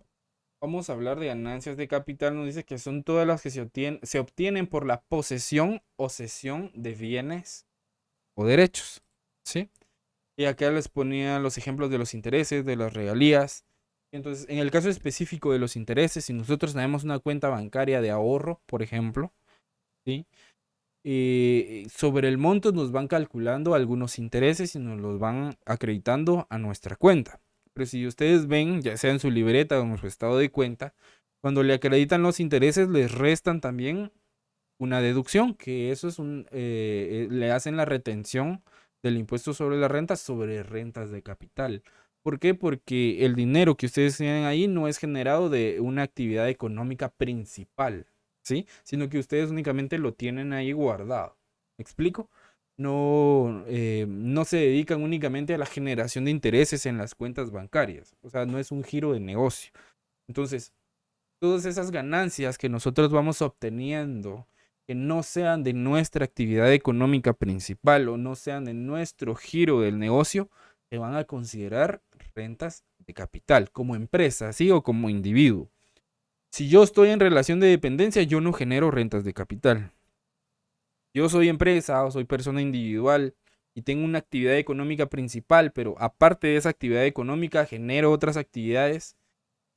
vamos a hablar de ganancias de capital, nos dice que son todas las que se obtienen por la posesión o cesión de bienes o derechos, ¿sí? Y acá les ponía los ejemplos de los intereses, de las regalías. Entonces, en el caso específico de los intereses, si nosotros tenemos una cuenta bancaria de ahorro, por ejemplo, ¿sí? Sobre el monto nos van calculando algunos intereses y nos los van acreditando a nuestra cuenta. Pero si ustedes ven, ya sea en su libreta o en su estado de cuenta, cuando le acreditan los intereses, les restan también una deducción, que eso es le hacen la retención del impuesto sobre la renta sobre rentas de capital. ¿Por qué? Porque el dinero que ustedes tienen ahí no es generado de una actividad económica principal, ¿sí? Sino que ustedes únicamente lo tienen ahí guardado. ¿Me explico? No se dedican únicamente a la generación de intereses en las cuentas bancarias. O sea, no es un giro de negocio. Entonces, todas esas ganancias que nosotros vamos obteniendo, que no sean de nuestra actividad económica principal o no sean de nuestro giro del negocio, se van a considerar rentas de capital, como empresa, ¿sí? O como individuo. Si yo estoy en relación de dependencia, yo no genero rentas de capital. Yo soy empresa o soy persona individual y tengo una actividad económica principal, pero aparte de esa actividad económica genero otras actividades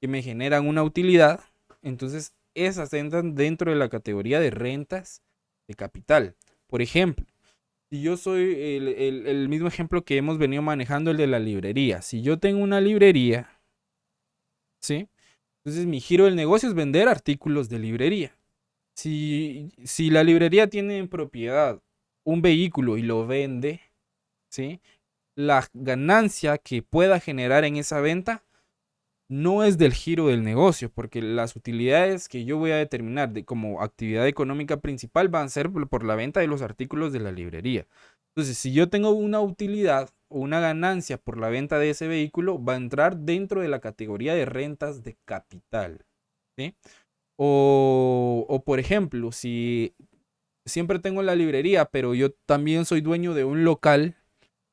que me generan una utilidad, entonces esas entran dentro de la categoría de rentas de capital. Por ejemplo, si yo soy el mismo ejemplo que hemos venido manejando, el de la librería. Si yo tengo una librería, ¿sí? Entonces mi giro del negocio es vender artículos de librería. Si la librería tiene en propiedad un vehículo y lo vende, ¿sí? La ganancia que pueda generar en esa venta no es del giro del negocio, porque las utilidades que yo voy a determinar como actividad económica principal van a ser por la venta de los artículos de la librería. Entonces, si yo tengo una utilidad o una ganancia por la venta de ese vehículo, va a entrar dentro de la categoría de rentas de capital, ¿sí? O por ejemplo, si siempre tengo la librería, pero yo también soy dueño de un local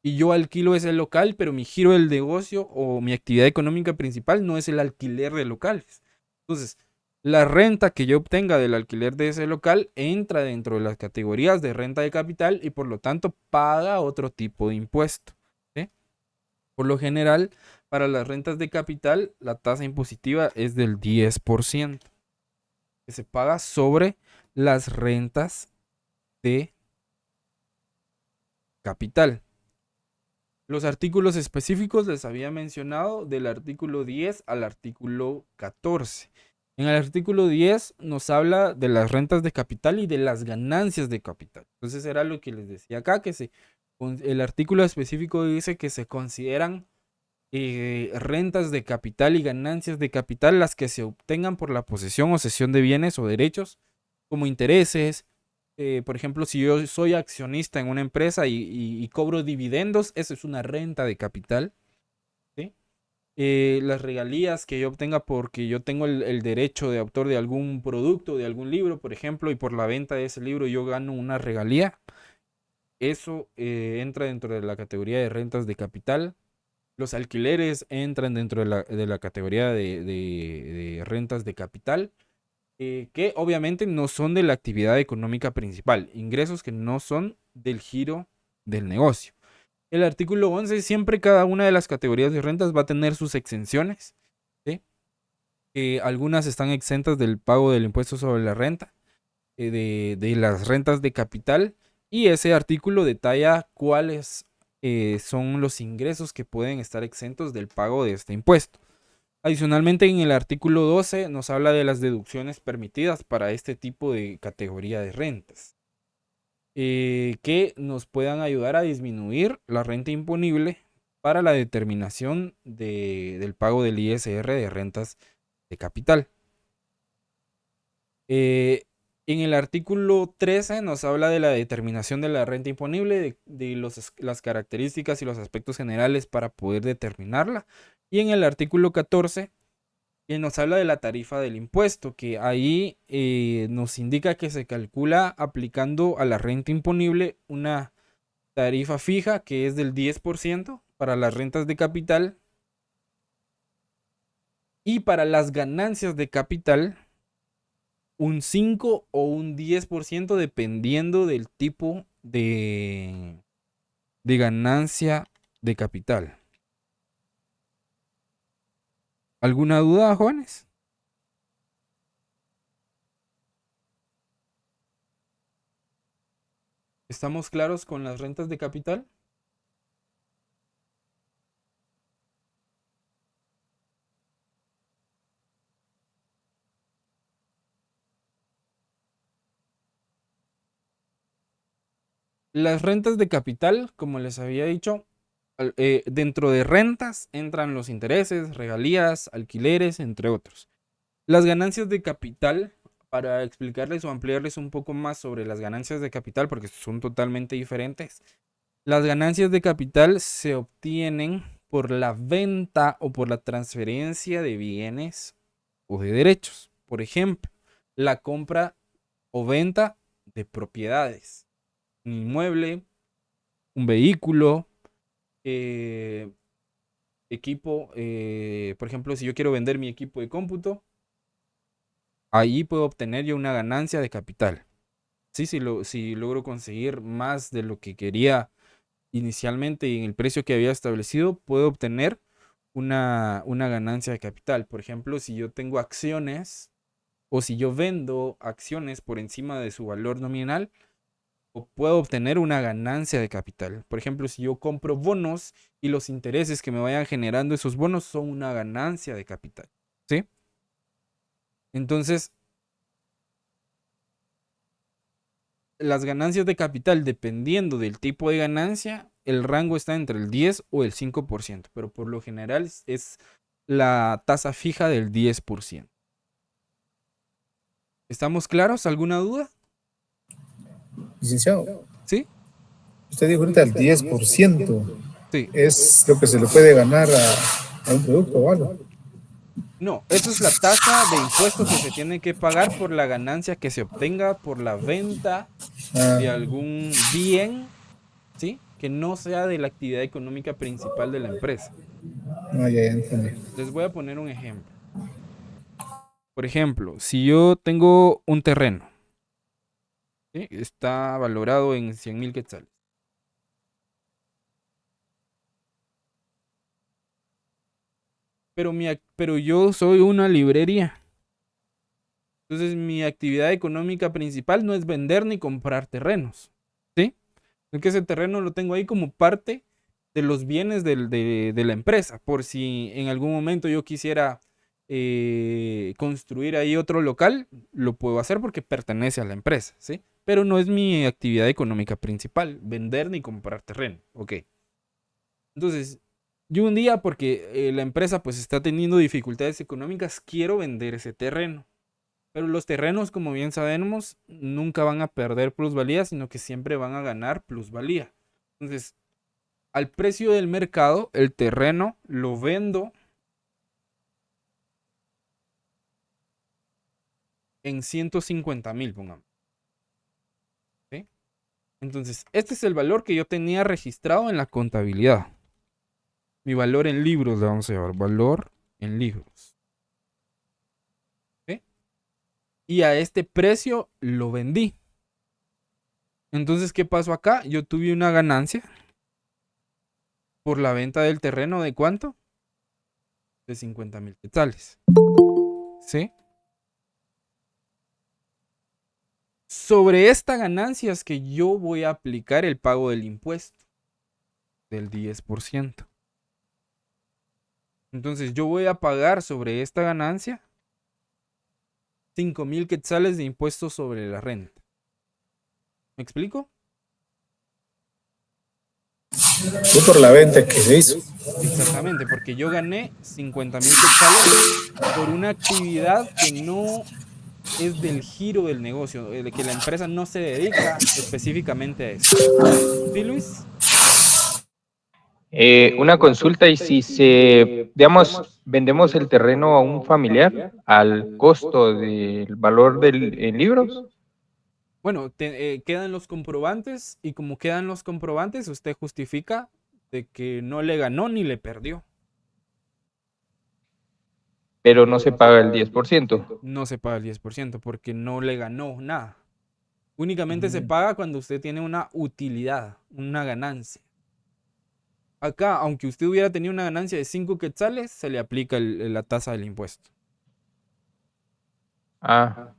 y yo alquilo ese local, pero mi giro del negocio o mi actividad económica principal no es el alquiler de locales. Entonces, la renta que yo obtenga del alquiler de ese local entra dentro de las categorías de renta de capital y por lo tanto paga otro tipo de impuesto. ¿Sí? Por lo general, para las rentas de capital, la tasa impositiva es del 10%, que se paga sobre las rentas de capital. Los artículos específicos les había mencionado del artículo 10 al artículo 14. En el artículo 10 nos habla de las rentas de capital y de las ganancias de capital. Entonces era lo que les decía acá, que el artículo específico dice que se consideran rentas de capital y ganancias de capital las que se obtengan por la posesión o cesión de bienes o derechos, como intereses. Por ejemplo, si yo soy accionista en una empresa y cobro dividendos, eso es una renta de capital. ¿Sí? Las regalías que yo obtenga porque yo tengo el derecho de autor de algún producto, de algún libro, por ejemplo, y por la venta de ese libro yo gano una regalía. Eso entra dentro de la categoría de rentas de capital. Los alquileres entran dentro de la categoría de rentas de capital. Que obviamente no son de la actividad económica principal, ingresos que no son del giro del negocio. El artículo 11, siempre cada una de las categorías de rentas va a tener sus exenciones. ¿Sí? Algunas están exentas del pago del impuesto sobre la renta, de las rentas de capital, y ese artículo detalla cuáles son los ingresos que pueden estar exentos del pago de este impuesto. Adicionalmente, en el artículo 12 nos habla de las deducciones permitidas para este tipo de categoría de rentas, que nos puedan ayudar a disminuir la renta imponible para la determinación del pago del ISR de rentas de capital. En el artículo 13 nos habla de la determinación de la renta imponible, de las características y los aspectos generales para poder determinarla. Y en el artículo 14 nos habla de la tarifa del impuesto, que ahí nos indica que se calcula aplicando a la renta imponible una tarifa fija que es del 10% para las rentas de capital, y para las ganancias de capital un 5 o un 10% dependiendo del tipo de ganancia de capital. ¿Alguna duda, jóvenes? ¿Estamos claros con las rentas de capital? Las rentas de capital, como les había dicho, dentro de rentas entran los intereses, regalías, alquileres, entre otros. Las ganancias de capital, para explicarles o ampliarles un poco más sobre las ganancias de capital, porque son totalmente diferentes. Las ganancias de capital se obtienen por la venta o por la transferencia de bienes o de derechos. Por ejemplo, la compra o venta de propiedades, un inmueble, un vehículo, equipo. Por ejemplo, si yo quiero vender mi equipo de cómputo, ahí puedo obtener yo una ganancia de capital. Sí, si logro conseguir más de lo que quería inicialmente y en el precio que había establecido, puedo obtener una ganancia de capital. Por ejemplo, si yo tengo acciones o si yo vendo acciones por encima de su valor nominal, puedo obtener una ganancia de capital. Por ejemplo, si yo compro bonos y los intereses que me vayan generando esos bonos son una ganancia de capital. ¿Sí? Entonces, las ganancias de capital, dependiendo del tipo de ganancia, el rango está entre el 10 o el 5%, pero por lo general es la tasa fija del 10%. ¿Estamos claros? ¿Alguna duda? Licenciado. ¿Sí? Usted dijo ahorita el 10%. Sí. Es lo que se le puede ganar a un producto o algo. No, eso es la tasa de impuesto que se tiene que pagar por la ganancia que se obtenga por la venta Ah, de algún bien, ¿sí? Que no sea de la actividad económica principal de la empresa. ya entendí. Les voy a poner un ejemplo. Por ejemplo, si yo tengo un terreno, ¿sí? Está valorado en 100,000 quetzales. Pero yo soy una librería. Entonces mi actividad económica principal no es vender ni comprar terrenos, ¿sí? Es que ese terreno lo tengo ahí como parte de los bienes de la empresa. Por si en algún momento yo quisiera construir ahí otro local, lo puedo hacer porque pertenece a la empresa, ¿sí? Pero no es mi actividad económica principal, vender ni comprar terreno, ¿ok? Entonces, yo un día, porque la empresa pues está teniendo dificultades económicas, quiero vender ese terreno. Pero los terrenos, como bien sabemos, nunca van a perder plusvalía, sino que siempre van a ganar plusvalía. Entonces, al precio del mercado, el terreno lo vendo en 150,000, pongamos. ¿Sí? Entonces, este es el valor que yo tenía registrado en la contabilidad. Mi valor en libros, le vamos a llamar valor en libros. ¿Sí? Y a este precio lo vendí. Entonces, ¿qué pasó acá? Yo tuve una ganancia por la venta del terreno ¿de cuánto? De 50,000 quetzales. ¿Sí? Sobre esta ganancia es que yo voy a aplicar el pago del impuesto del 10%. Entonces yo voy a pagar sobre esta ganancia 5,000 quetzales de impuestos sobre la renta. ¿Me explico? Fue por la venta que se hizo. Exactamente, porque yo gané 50,000 quetzales por una actividad que no es del giro del negocio, de que la empresa no se dedica específicamente a eso. ¿Sí, Luis? Una consulta, y si se, digamos, vendemos el terreno a un familiar al costo del valor en libros, Bueno, quedan los comprobantes y como quedan los comprobantes, usted justifica de que no le ganó ni le perdió. pero no se paga el 10%. No se paga el 10% porque no le ganó nada. Únicamente se paga cuando usted tiene una utilidad, una ganancia. Acá, aunque usted hubiera tenido una ganancia de 5 quetzales, se le aplica la tasa del impuesto. Ah,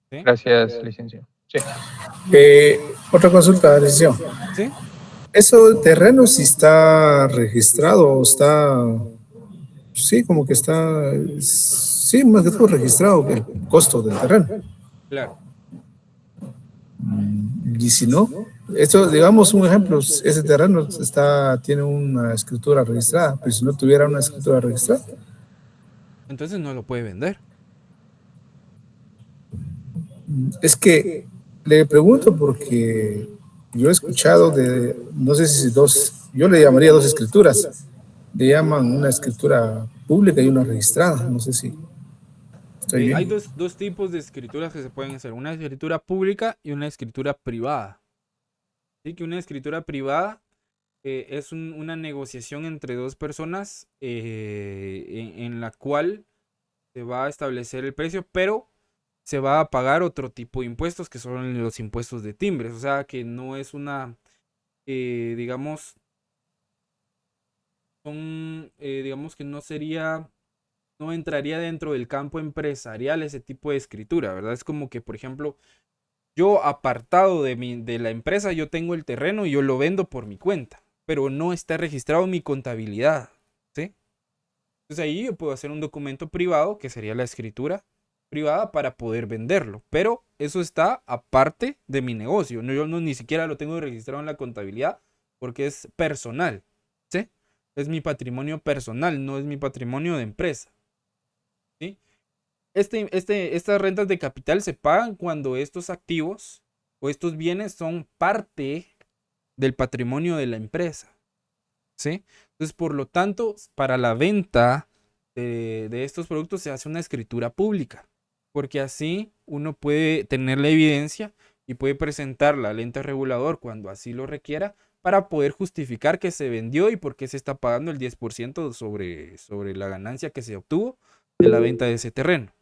¿Sí? gracias, licenciado. Sí. Otra consulta, licenciado. ¿Sí? ¿Eso terreno si está registrado o está, sí, como que está, sí, más que todo registrado el costo del terreno? Claro. Y si no, esto, digamos un ejemplo, ese terreno está, tiene una escritura registrada, pero si no tuviera una escritura registrada, Entonces no lo puede vender. es que le pregunto porque yo he escuchado de, no sé si dos, yo le llamaría dos escrituras, le llaman una escritura pública y una registrada, no sé si estoy Hay bien. dos tipos de escrituras que se pueden hacer. Una escritura pública y una escritura privada. ¿Sí? Que una escritura privada es una negociación entre dos personas en la cual se va a establecer el precio, pero se va a pagar otro tipo de impuestos que son los impuestos de timbres. O sea que no es una, digamos, digamos que no sería, no entraría dentro del campo empresarial ese tipo de escritura, ¿verdad? Es como que, por ejemplo, yo apartado de la empresa, yo tengo el terreno y yo lo vendo por mi cuenta, pero no está registrado en mi contabilidad, ¿sí? Entonces ahí yo puedo hacer un documento privado, que sería la escritura privada, para poder venderlo, pero eso está aparte de mi negocio. No, yo no, ni siquiera lo tengo registrado en la contabilidad porque es personal, ¿sí? Es mi patrimonio personal, no es mi patrimonio de empresa, ¿sí? Estas rentas de capital se pagan cuando estos activos o estos bienes son parte del patrimonio de la empresa, ¿sí? Entonces, por lo tanto, para la venta de estos productos se hace una escritura pública, porque así uno puede tener la evidencia y puede presentarla al ente regulador cuando así lo requiera para poder justificar que se vendió y por qué se está pagando el 10% sobre la ganancia que se obtuvo de la venta de ese terreno.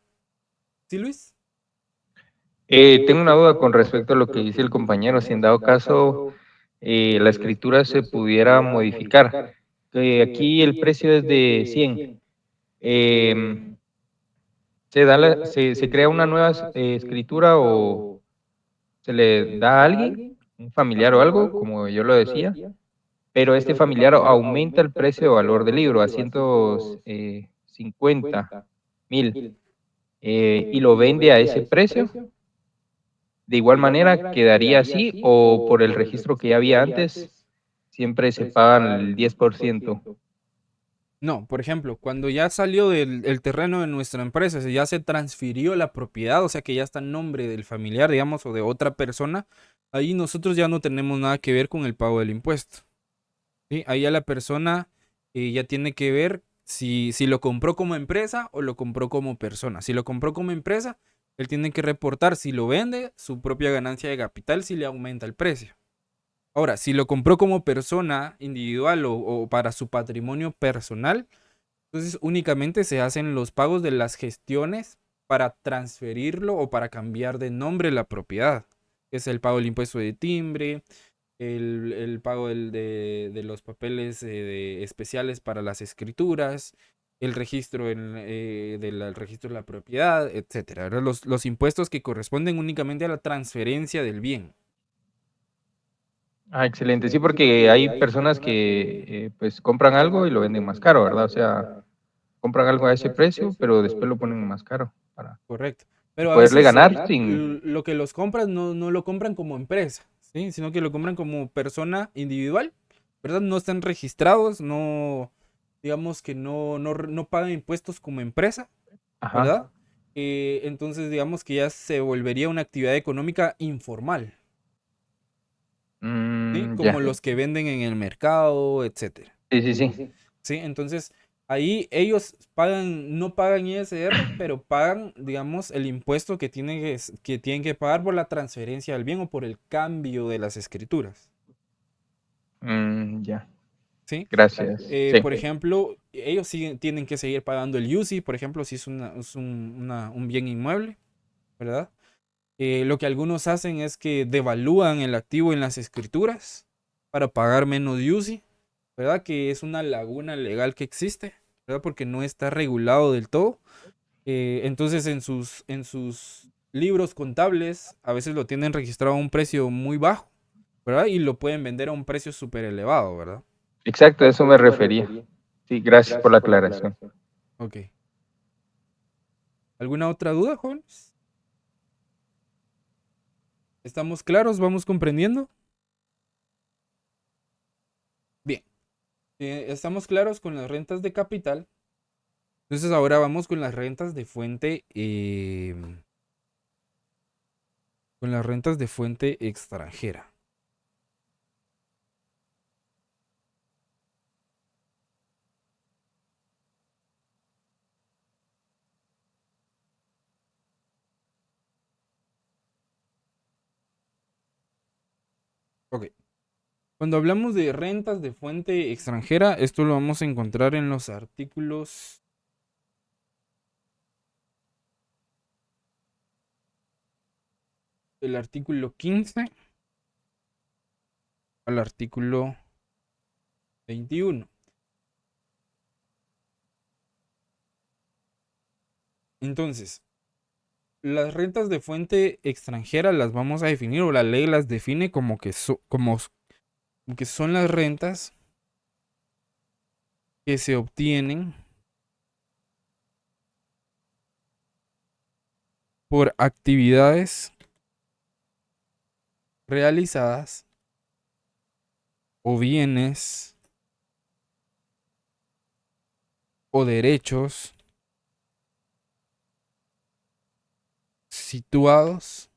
¿Sí, Luis? Tengo una duda con respecto a lo que dice el compañero. Si en dado caso la escritura se pudiera modificar, que aquí el precio es de 100, se crea una nueva escritura o se le da a alguien, un familiar o algo, como yo lo decía, pero este familiar aumenta el precio de valor del libro a 150,000 y lo vende a ese precio. De igual manera, ¿quedaría así o por el registro que ya había antes, siempre se pagan el 10%? No, por ejemplo, cuando ya salió el terreno de nuestra empresa, ya se transfirió la propiedad, o sea que ya está en nombre del familiar, digamos, o de otra persona, ahí nosotros ya no tenemos nada que ver con el pago del impuesto. ¿Sí? Ahí ya la persona ya tiene que ver si lo compró como empresa o lo compró como persona. Si lo compró como empresa, él tiene que reportar si lo vende, su propia ganancia de capital, si le aumenta el precio. Ahora, si lo compró como persona individual o para su patrimonio personal, entonces únicamente se hacen los pagos de las gestiones para transferirlo o para cambiar de nombre la propiedad. Es el pago del impuesto de timbre, el pago de los papeles especiales para las escrituras, el registro del registro de la propiedad, etcétera, ¿verdad? Los impuestos que corresponden únicamente a la transferencia del bien. Ah, excelente. Sí, porque hay personas que pues compran algo y lo venden más caro, ¿verdad? O sea, compran algo a ese precio, pero después lo ponen más caro para Correcto. Pero a poderle veces ganar sin... lo que los compran no lo compran como empresa, ¿sí? Sino que lo compran como persona individual, ¿verdad? No están registrados, no, digamos que no pagan impuestos como empresa, ¿verdad? Ajá. Entonces, digamos que ya se volvería una actividad económica informal, ¿sí? Como Ya. los que venden en el mercado, etcétera. Sí, sí, sí. ¿Sí? Entonces, ahí ellos pagan, no pagan ISR, pero pagan, digamos, el impuesto que tienen que pagar por la transferencia del bien o por el cambio de las escrituras. Ya. ¿Sí? Gracias. Sí. Por ejemplo, ellos tienen que seguir pagando el UCI, por ejemplo, si es un bien inmueble, ¿verdad? Lo que algunos hacen es que devalúan el activo en las escrituras para pagar menos UCI, ¿verdad? Que es una laguna legal que existe, ¿verdad? Porque no está regulado del todo. Entonces en sus libros contables a veces lo tienen registrado a un precio muy bajo, ¿verdad? Y lo pueden vender a un precio súper elevado, ¿verdad? Exacto, a eso me refería. Sí, gracias por la aclaración. Ok. ¿Alguna otra duda, jóvenes? ¿Estamos claros? ¿Vamos comprendiendo? Bien. Estamos claros con las rentas de capital. Entonces ahora vamos con las rentas de fuente. Con las rentas de fuente extranjera. Ok. Cuando hablamos de rentas de fuente extranjera, esto lo vamos a encontrar en los artículos. Del artículo 15 al artículo 21. Entonces, las rentas de fuente extranjera las vamos a definir o la ley las define como que son las rentas que se obtienen por actividades realizadas o bienes o derechos situados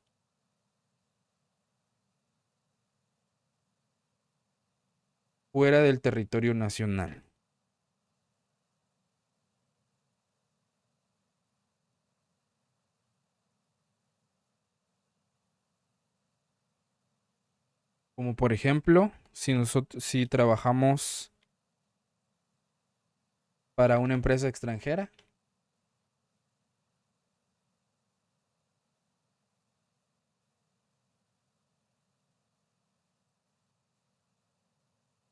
fuera del territorio nacional. Como por ejemplo, si trabajamos para una empresa extranjera.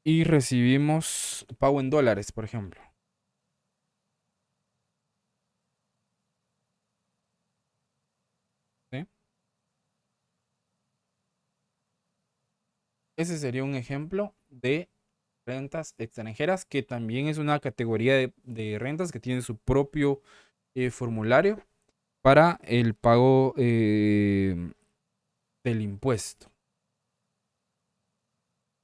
Y recibimos pago en dólares, por ejemplo. ¿Sí? Ese sería un ejemplo de rentas extranjeras, que también es una categoría de rentas que tiene su propio formulario para el pago del impuesto.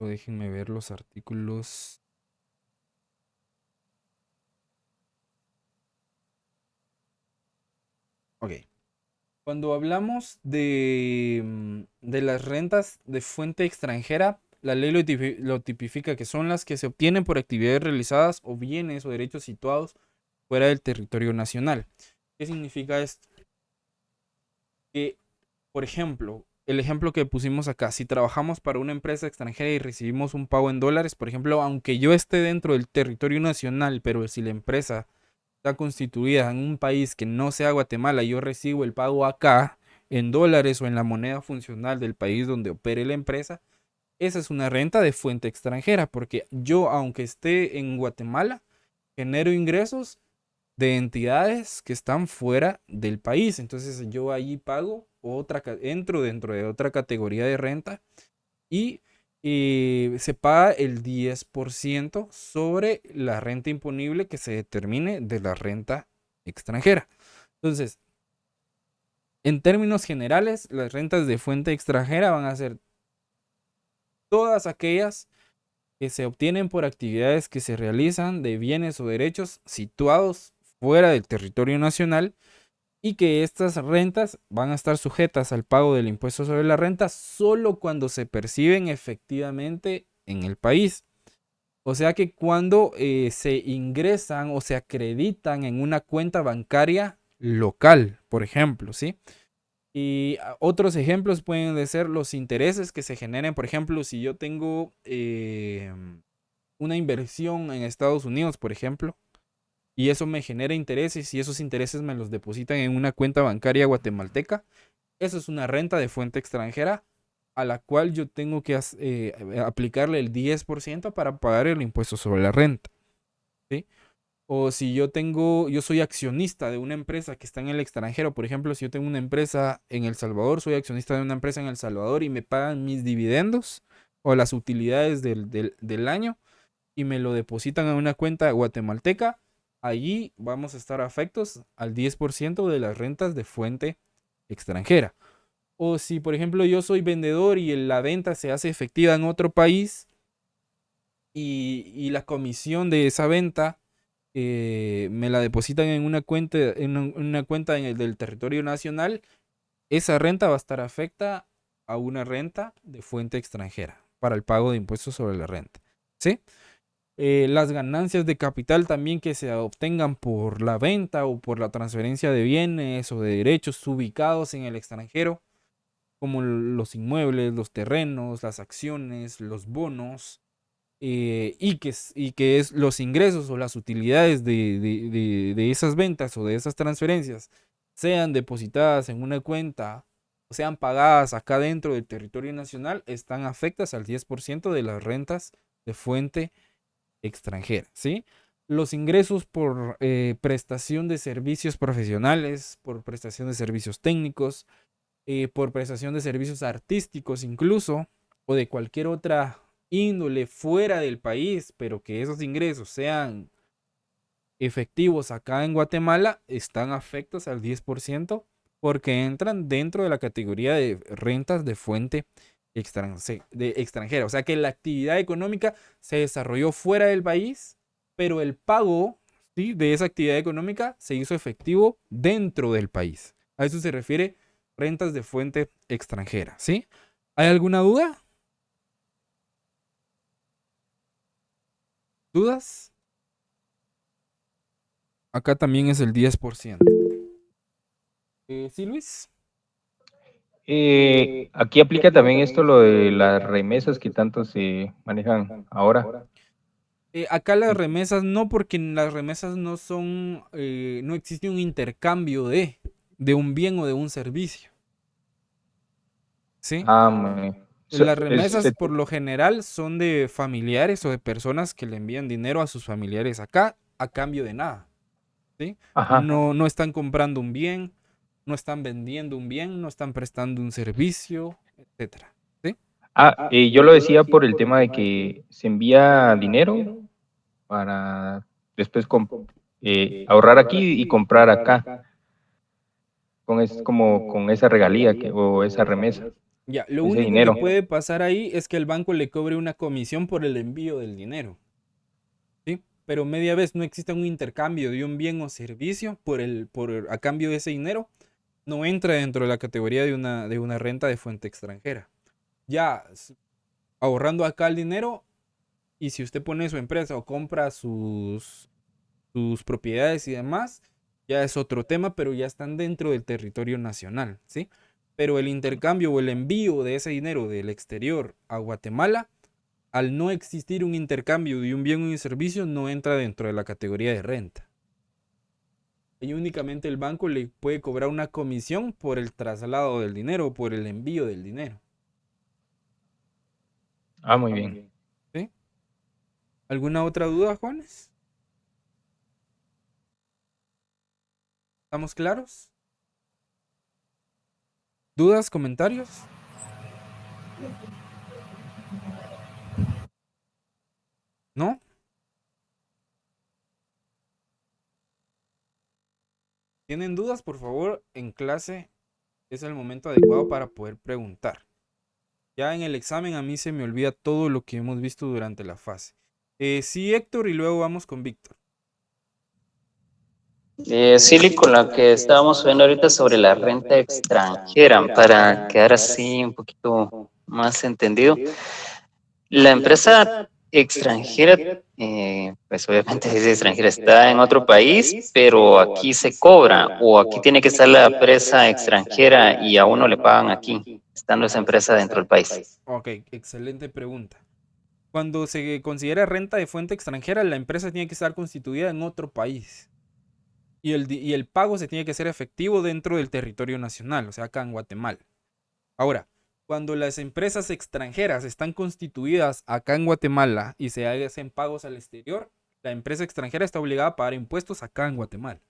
Déjenme ver los artículos. Ok. Cuando hablamos de las rentas de fuente extranjera, la ley lo tipifica que son las que se obtienen por actividades realizadas o bienes o derechos situados fuera del territorio nacional. ¿Qué significa esto? Que, por ejemplo, el ejemplo que pusimos acá, si trabajamos para una empresa extranjera y recibimos un pago en dólares, por ejemplo, aunque yo esté dentro del territorio nacional, pero si la empresa está constituida en un país que no sea Guatemala, yo recibo el pago acá en dólares o en la moneda funcional del país donde opere la empresa, esa es una renta de fuente extranjera, porque yo, aunque esté en Guatemala, genero ingresos de entidades que están fuera del país. Entonces yo allí pago entro dentro de otra categoría de renta y se paga el 10% sobre la renta imponible que se determine de la renta extranjera. Entonces, en términos generales, las rentas de fuente extranjera van a ser todas aquellas que se obtienen por actividades que se realizan de bienes o derechos situados fuera del territorio nacional y que estas rentas van a estar sujetas al pago del impuesto sobre la renta solo cuando se perciben efectivamente en el país. O sea que cuando se ingresan o se acreditan en una cuenta bancaria local, por ejemplo, ¿sí? Y otros ejemplos pueden ser los intereses que se generen. Por ejemplo, si yo tengo una inversión en Estados Unidos, por ejemplo, y eso me genera intereses y esos intereses me los depositan en una cuenta bancaria guatemalteca, eso es una renta de fuente extranjera a la cual yo tengo que aplicarle el 10% para pagar el impuesto sobre la renta, ¿sí? O si yo soy accionista de una empresa que está en el extranjero, por ejemplo, si yo tengo una empresa en El Salvador, soy accionista de una empresa en El Salvador y me pagan mis dividendos o las utilidades del año y me lo depositan en una cuenta guatemalteca, allí vamos a estar afectos al 10% de las rentas de fuente extranjera. O si, por ejemplo, yo soy vendedor y la venta se hace efectiva en otro país y la comisión de esa venta me la depositan en una cuenta, del territorio nacional, esa renta va a estar afecta a una renta de fuente extranjera para el pago de impuestos sobre la renta, ¿sí? Las ganancias de capital también que se obtengan por la venta o por la transferencia de bienes o de derechos ubicados en el extranjero, como los inmuebles, los terrenos, las acciones, los bonos, y que es los ingresos o las utilidades de esas ventas o de esas transferencias sean depositadas en una cuenta o sean pagadas acá dentro del territorio nacional, están afectas al 10% de las rentas de fuente extranjera, ¿sí? Los ingresos por prestación de servicios profesionales, por prestación de servicios técnicos, por prestación de servicios artísticos incluso, o de cualquier otra índole fuera del país, pero que esos ingresos sean efectivos acá en Guatemala, están afectos al 10% porque entran dentro de la categoría de rentas de fuente extranjera. O sea que la actividad económica se desarrolló fuera del país, pero el pago, ¿sí?, de esa actividad económica se hizo efectivo dentro del país. A eso se refiere rentas de fuente extranjera, ¿sí? ¿Hay alguna duda? ¿Dudas? Acá también es el 10%. ¿Sí, Luis? Aquí aplica también esto lo de las remesas que tanto se manejan ahora. Acá las remesas no, porque en las remesas no son, no existe un intercambio de un bien o de un servicio. ¿Sí? Ah, muy- so- Las es- remesas se- por lo general son de familiares o de personas que le envían dinero a sus familiares acá a cambio de nada. ¿Sí? Ajá. No están comprando un bien, no están vendiendo un bien, no están prestando un servicio, etcétera. ¿Sí? Yo lo decía por el tema de que se envía dinero para después ahorrar aquí y comprar acá, como con esa regalía o esa remesa, Ya, lo ese único que dinero. puede pasar ahí es que el banco le cobre una comisión por el envío del dinero. ¿Sí? Pero media vez no existe un intercambio de un bien o servicio a cambio de ese dinero, no entra dentro de la categoría de una renta de fuente extranjera. Ya ahorrando acá el dinero, y si usted pone su empresa o compra sus propiedades y demás, ya es otro tema, pero ya están dentro del territorio nacional, ¿sí? Pero el intercambio o el envío de ese dinero del exterior a Guatemala, al no existir un intercambio de un bien o un servicio, no entra dentro de la categoría de renta. Y únicamente el banco le puede cobrar una comisión por el traslado del dinero o por el envío del dinero. Muy bien. ¿Sí? ¿Alguna otra duda, Juanes? ¿Estamos claros? ¿Dudas, comentarios? ¿No? ¿Tienen dudas? Por favor, en clase es el momento adecuado para poder preguntar. Ya en el examen a mí se me olvida todo lo que hemos visto durante la fase. Sí, Héctor, y luego vamos con Víctor. Sí, con la que estábamos viendo ahorita sobre la renta extranjera, para quedar así un poquito más entendido. La empresa extranjera, pues obviamente es extranjera, está en otro país, pero aquí se cobra, o aquí tiene que estar la empresa extranjera y a uno le pagan aquí, estando esa empresa dentro del país. Ok, excelente pregunta. Cuando se considera renta de fuente extranjera, la empresa tiene que estar constituida en otro país. Y el pago se tiene que hacer efectivo dentro del territorio nacional, o sea, acá en Guatemala. Ahora, cuando las empresas extranjeras están constituidas acá en Guatemala y se hacen pagos al exterior, la empresa extranjera está obligada a pagar impuestos acá en Guatemala.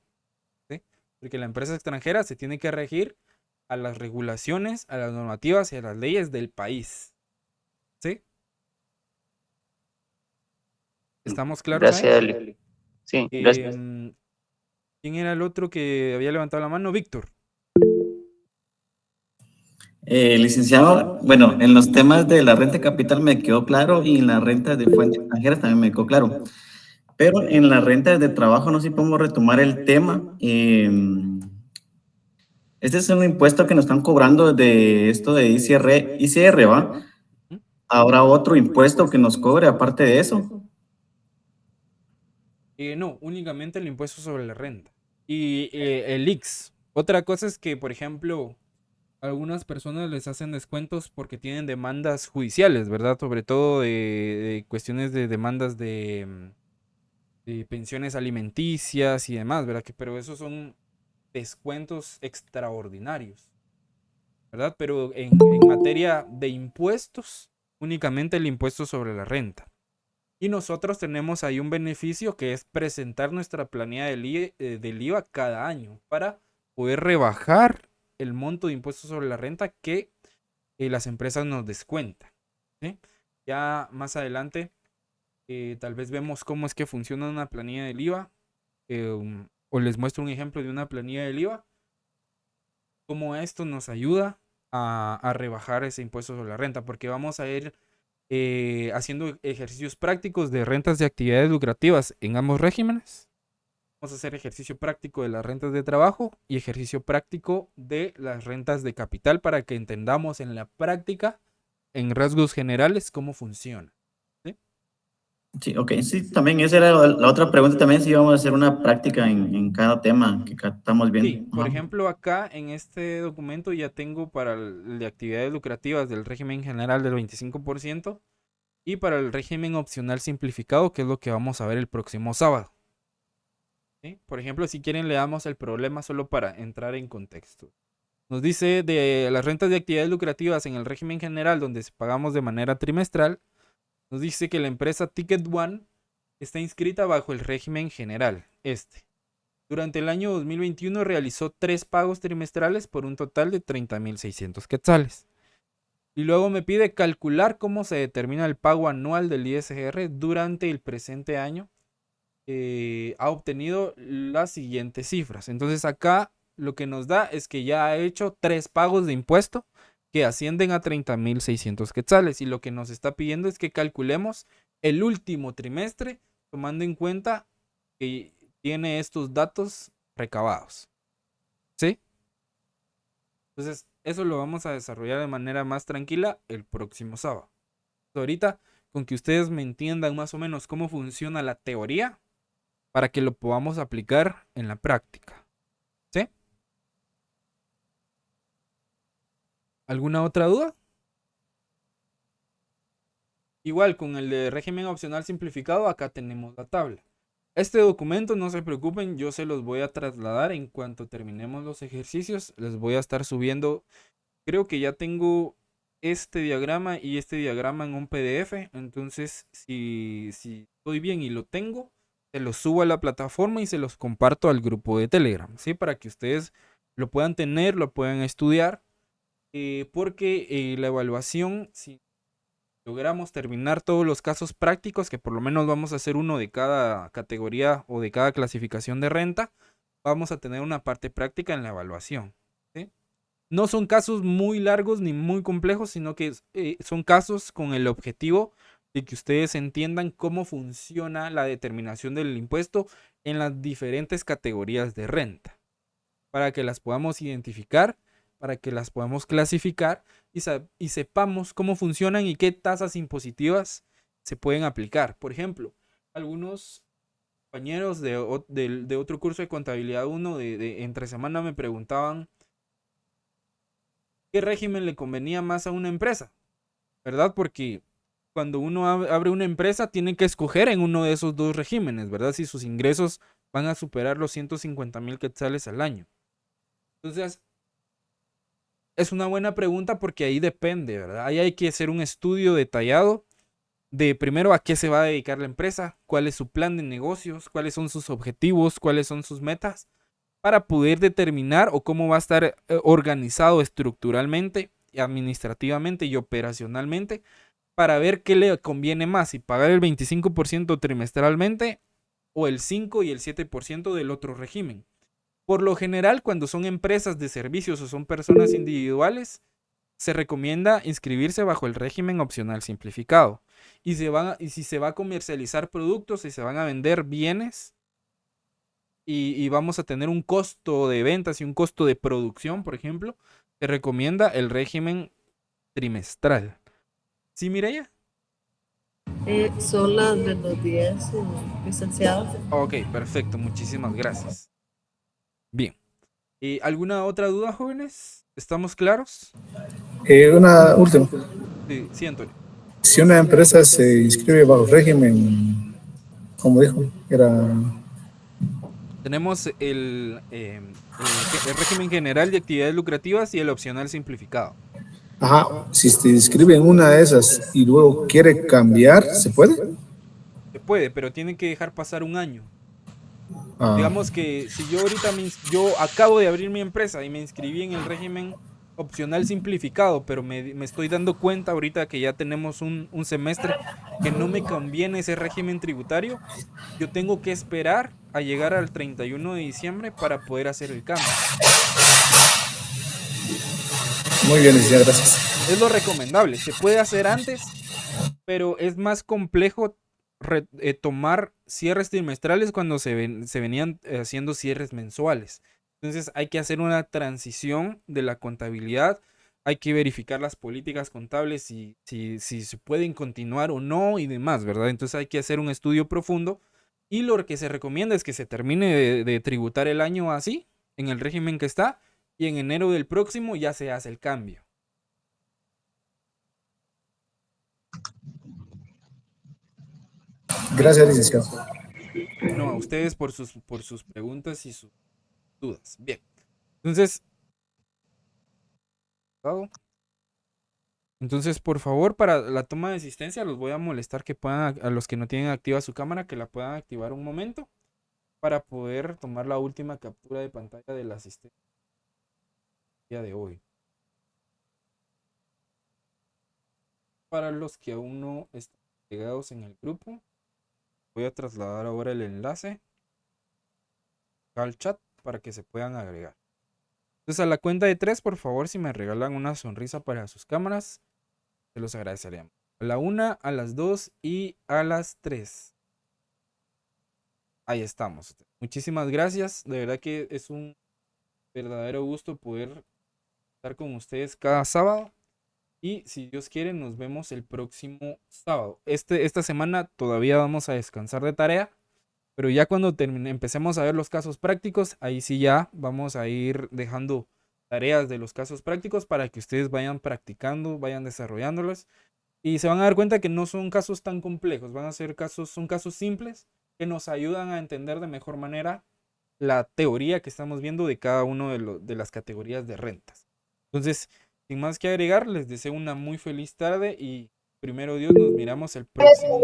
¿Sí? Porque la empresa extranjera se tiene que regir a las regulaciones, a las normativas y a las leyes del país. ¿Sí? ¿Estamos claros Gracias, ahí? Eli. Sí, gracias. ¿Quién era el otro que había levantado la mano? Víctor. Licenciado, bueno, en los temas de la renta de capital me quedó claro y en las rentas de fuentes extranjeras también me quedó claro. Pero en las rentas de trabajo no sé si podemos retomar el tema. Este es un impuesto que nos están cobrando de esto de ICR, ¿va? ¿Habrá otro impuesto que nos cobre aparte de eso? No, únicamente el impuesto sobre la renta. Y el IX. Otra cosa es que, por ejemplo, algunas personas les hacen descuentos porque tienen demandas judiciales, ¿verdad? Sobre todo de cuestiones de demandas de pensiones alimenticias y demás, ¿verdad? Pero esos son descuentos extraordinarios, ¿verdad? Pero en materia de impuestos, únicamente el impuesto sobre la renta. Y nosotros tenemos ahí un beneficio que es presentar nuestra planilla del IVA cada año para poder rebajar el monto de impuestos sobre la renta que las empresas nos descuentan. ¿Sí? Ya más adelante tal vez vemos cómo es que funciona una planilla del IVA o les muestro un ejemplo de una planilla del IVA, cómo esto nos ayuda a rebajar ese impuesto sobre la renta, porque vamos a ir haciendo ejercicios prácticos de rentas de actividades lucrativas en ambos regímenes. Vamos a hacer ejercicio práctico de las rentas de trabajo y ejercicio práctico de las rentas de capital para que entendamos en la práctica, en rasgos generales, cómo funciona. ¿Sí? Sí, ok, sí, también esa era la otra pregunta también, si íbamos a hacer una práctica en cada tema que estamos viendo. Sí, por Ajá. ejemplo, acá en este documento ya tengo para el de actividades lucrativas del régimen general del 25% y para el régimen opcional simplificado, que es lo que vamos a ver el próximo sábado. ¿Sí? Por ejemplo, si quieren leamos el problema solo para entrar en contexto. Nos dice de las rentas de actividades lucrativas en el régimen general donde pagamos de manera trimestral, nos dice que la empresa Ticket One está inscrita bajo el régimen general, Durante el año 2021 realizó 3 pagos trimestrales por un total de 30.600 quetzales. Y luego me pide calcular cómo se determina el pago anual del ISR durante el presente año. Ha obtenido las siguientes cifras. Entonces acá lo que nos da es que ya ha hecho 3 pagos de impuesto que ascienden a 30.600 quetzales. Y lo que nos está pidiendo es que calculemos el último trimestre tomando en cuenta que tiene estos datos recabados. ¿Sí? Entonces, eso lo vamos a desarrollar de manera más tranquila el próximo sábado. Ahorita, con que ustedes me entiendan más o menos cómo funciona la teoría, para que lo podamos aplicar en la práctica. ¿Sí? ¿Alguna otra duda? Igual, con el de régimen opcional simplificado, acá tenemos la tabla. Este documento, no se preocupen, yo se los voy a trasladar en cuanto terminemos los ejercicios. Les voy a estar subiendo, creo que ya tengo este diagrama y este diagrama en un PDF. Entonces, si estoy bien y lo tengo, se los subo a la plataforma y se los comparto al grupo de Telegram, ¿sí? Para que ustedes lo puedan tener, lo puedan estudiar. Porque la evaluación, si logramos terminar todos los casos prácticos, que por lo menos vamos a hacer uno de cada categoría o de cada clasificación de renta, vamos a tener una parte práctica en la evaluación. ¿Sí? No son casos muy largos ni muy complejos, sino que son casos con el objetivo de que ustedes entiendan cómo funciona la determinación del impuesto en las diferentes categorías de renta, para que las podamos identificar, para que las podamos clasificar y sepamos cómo funcionan y qué tasas impositivas se pueden aplicar. Por ejemplo, algunos compañeros de otro curso de contabilidad 1 de entre semana me preguntaban qué régimen le convenía más a una empresa, ¿verdad? Porque cuando uno abre una empresa tiene que escoger en uno de esos dos regímenes, ¿verdad? Si sus ingresos van a superar los 150.000 quetzales al año. Entonces, es una buena pregunta porque ahí depende, ¿verdad? Ahí hay que hacer un estudio detallado de primero a qué se va a dedicar la empresa, cuál es su plan de negocios, cuáles son sus objetivos, cuáles son sus metas, para poder determinar o cómo va a estar organizado estructuralmente, administrativamente y operacionalmente, para ver qué le conviene más, si pagar el 25% trimestralmente o el 5 y el 7% del otro régimen. Por lo general, cuando son empresas de servicios o son personas individuales, se recomienda inscribirse bajo el régimen opcional simplificado. Y si se va a comercializar productos y se van a vender bienes y vamos a tener un costo de ventas y un costo de producción, por ejemplo, se recomienda el régimen trimestral. ¿Sí, Mireya? Son las de los 10, licenciado. Ok, perfecto. Muchísimas gracias. Bien. ¿Alguna otra duda, jóvenes? ¿Estamos claros? Una última. Sí, Antonio. Si una empresa se inscribe bajo régimen, como dijo, era... Tenemos el régimen general de actividades lucrativas y el opcional simplificado. Ajá, si se inscribe en una de esas y luego quiere cambiar, ¿se puede? Se puede, pero tiene que dejar pasar un año. Ah, Digamos que si yo ahorita yo acabo de abrir mi empresa y me inscribí en el régimen opcional simplificado, pero me estoy dando cuenta ahorita que ya tenemos un semestre que no me conviene ese régimen tributario, yo tengo que esperar a llegar al 31 de diciembre para poder hacer el cambio. muy bien, licenciado, gracias. Es lo recomendable, se puede hacer antes, pero es más complejo tomar cierres trimestrales cuando se venían haciendo cierres mensuales. Entonces hay que hacer una transición de la contabilidad hay que verificar las políticas contables, si se pueden continuar o no y demás, ¿verdad? Entonces hay que hacer un estudio profundo y lo que se recomienda es que se termine de tributar el año así, en el régimen que está, y en enero del próximo ya se hace el cambio. Gracias, licenciado. No, a ustedes por sus preguntas y sus dudas. Bien. Entonces, por favor, para la toma de asistencia los voy a molestar que puedan, a los que no tienen activa su cámara, que la puedan activar un momento para poder tomar la última captura de pantalla de la asistencia de hoy. Para los que aún no están pegados en el grupo, voy a trasladar ahora el enlace al chat para que se puedan agregar. Entonces, a la cuenta de 3, por favor, si me regalan una sonrisa para sus cámaras, se los agradeceríamos. A la 1, a las 2 y a las 3. Ahí estamos. Muchísimas gracias. De verdad que es un verdadero gusto poder estar con ustedes cada sábado. Y si Dios quiere, nos vemos el próximo sábado. Esta semana todavía vamos a descansar de tarea. Pero ya cuando empecemos a ver los casos prácticos, ahí sí ya vamos a ir dejando tareas de los casos prácticos para que ustedes vayan practicando, vayan desarrollándolos. Y se van a dar cuenta que no son casos tan complejos, van a ser son casos simples que nos ayudan a entender de mejor manera la teoría que estamos viendo de cada uno de las categorías de rentas. Entonces, sin más que agregar, les deseo una muy feliz tarde y primero Dios nos miramos el próximo.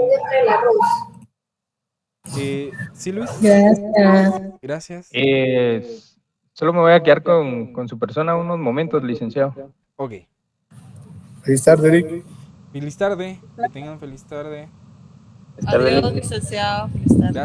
¿Sí, Luis? Gracias. Gracias. Solo me voy a quedar con su persona unos momentos, licenciado. Ok. Feliz tarde, Eric. Feliz tarde. Que tengan feliz tarde. Adiós, licenciado. Feliz tarde. Gracias.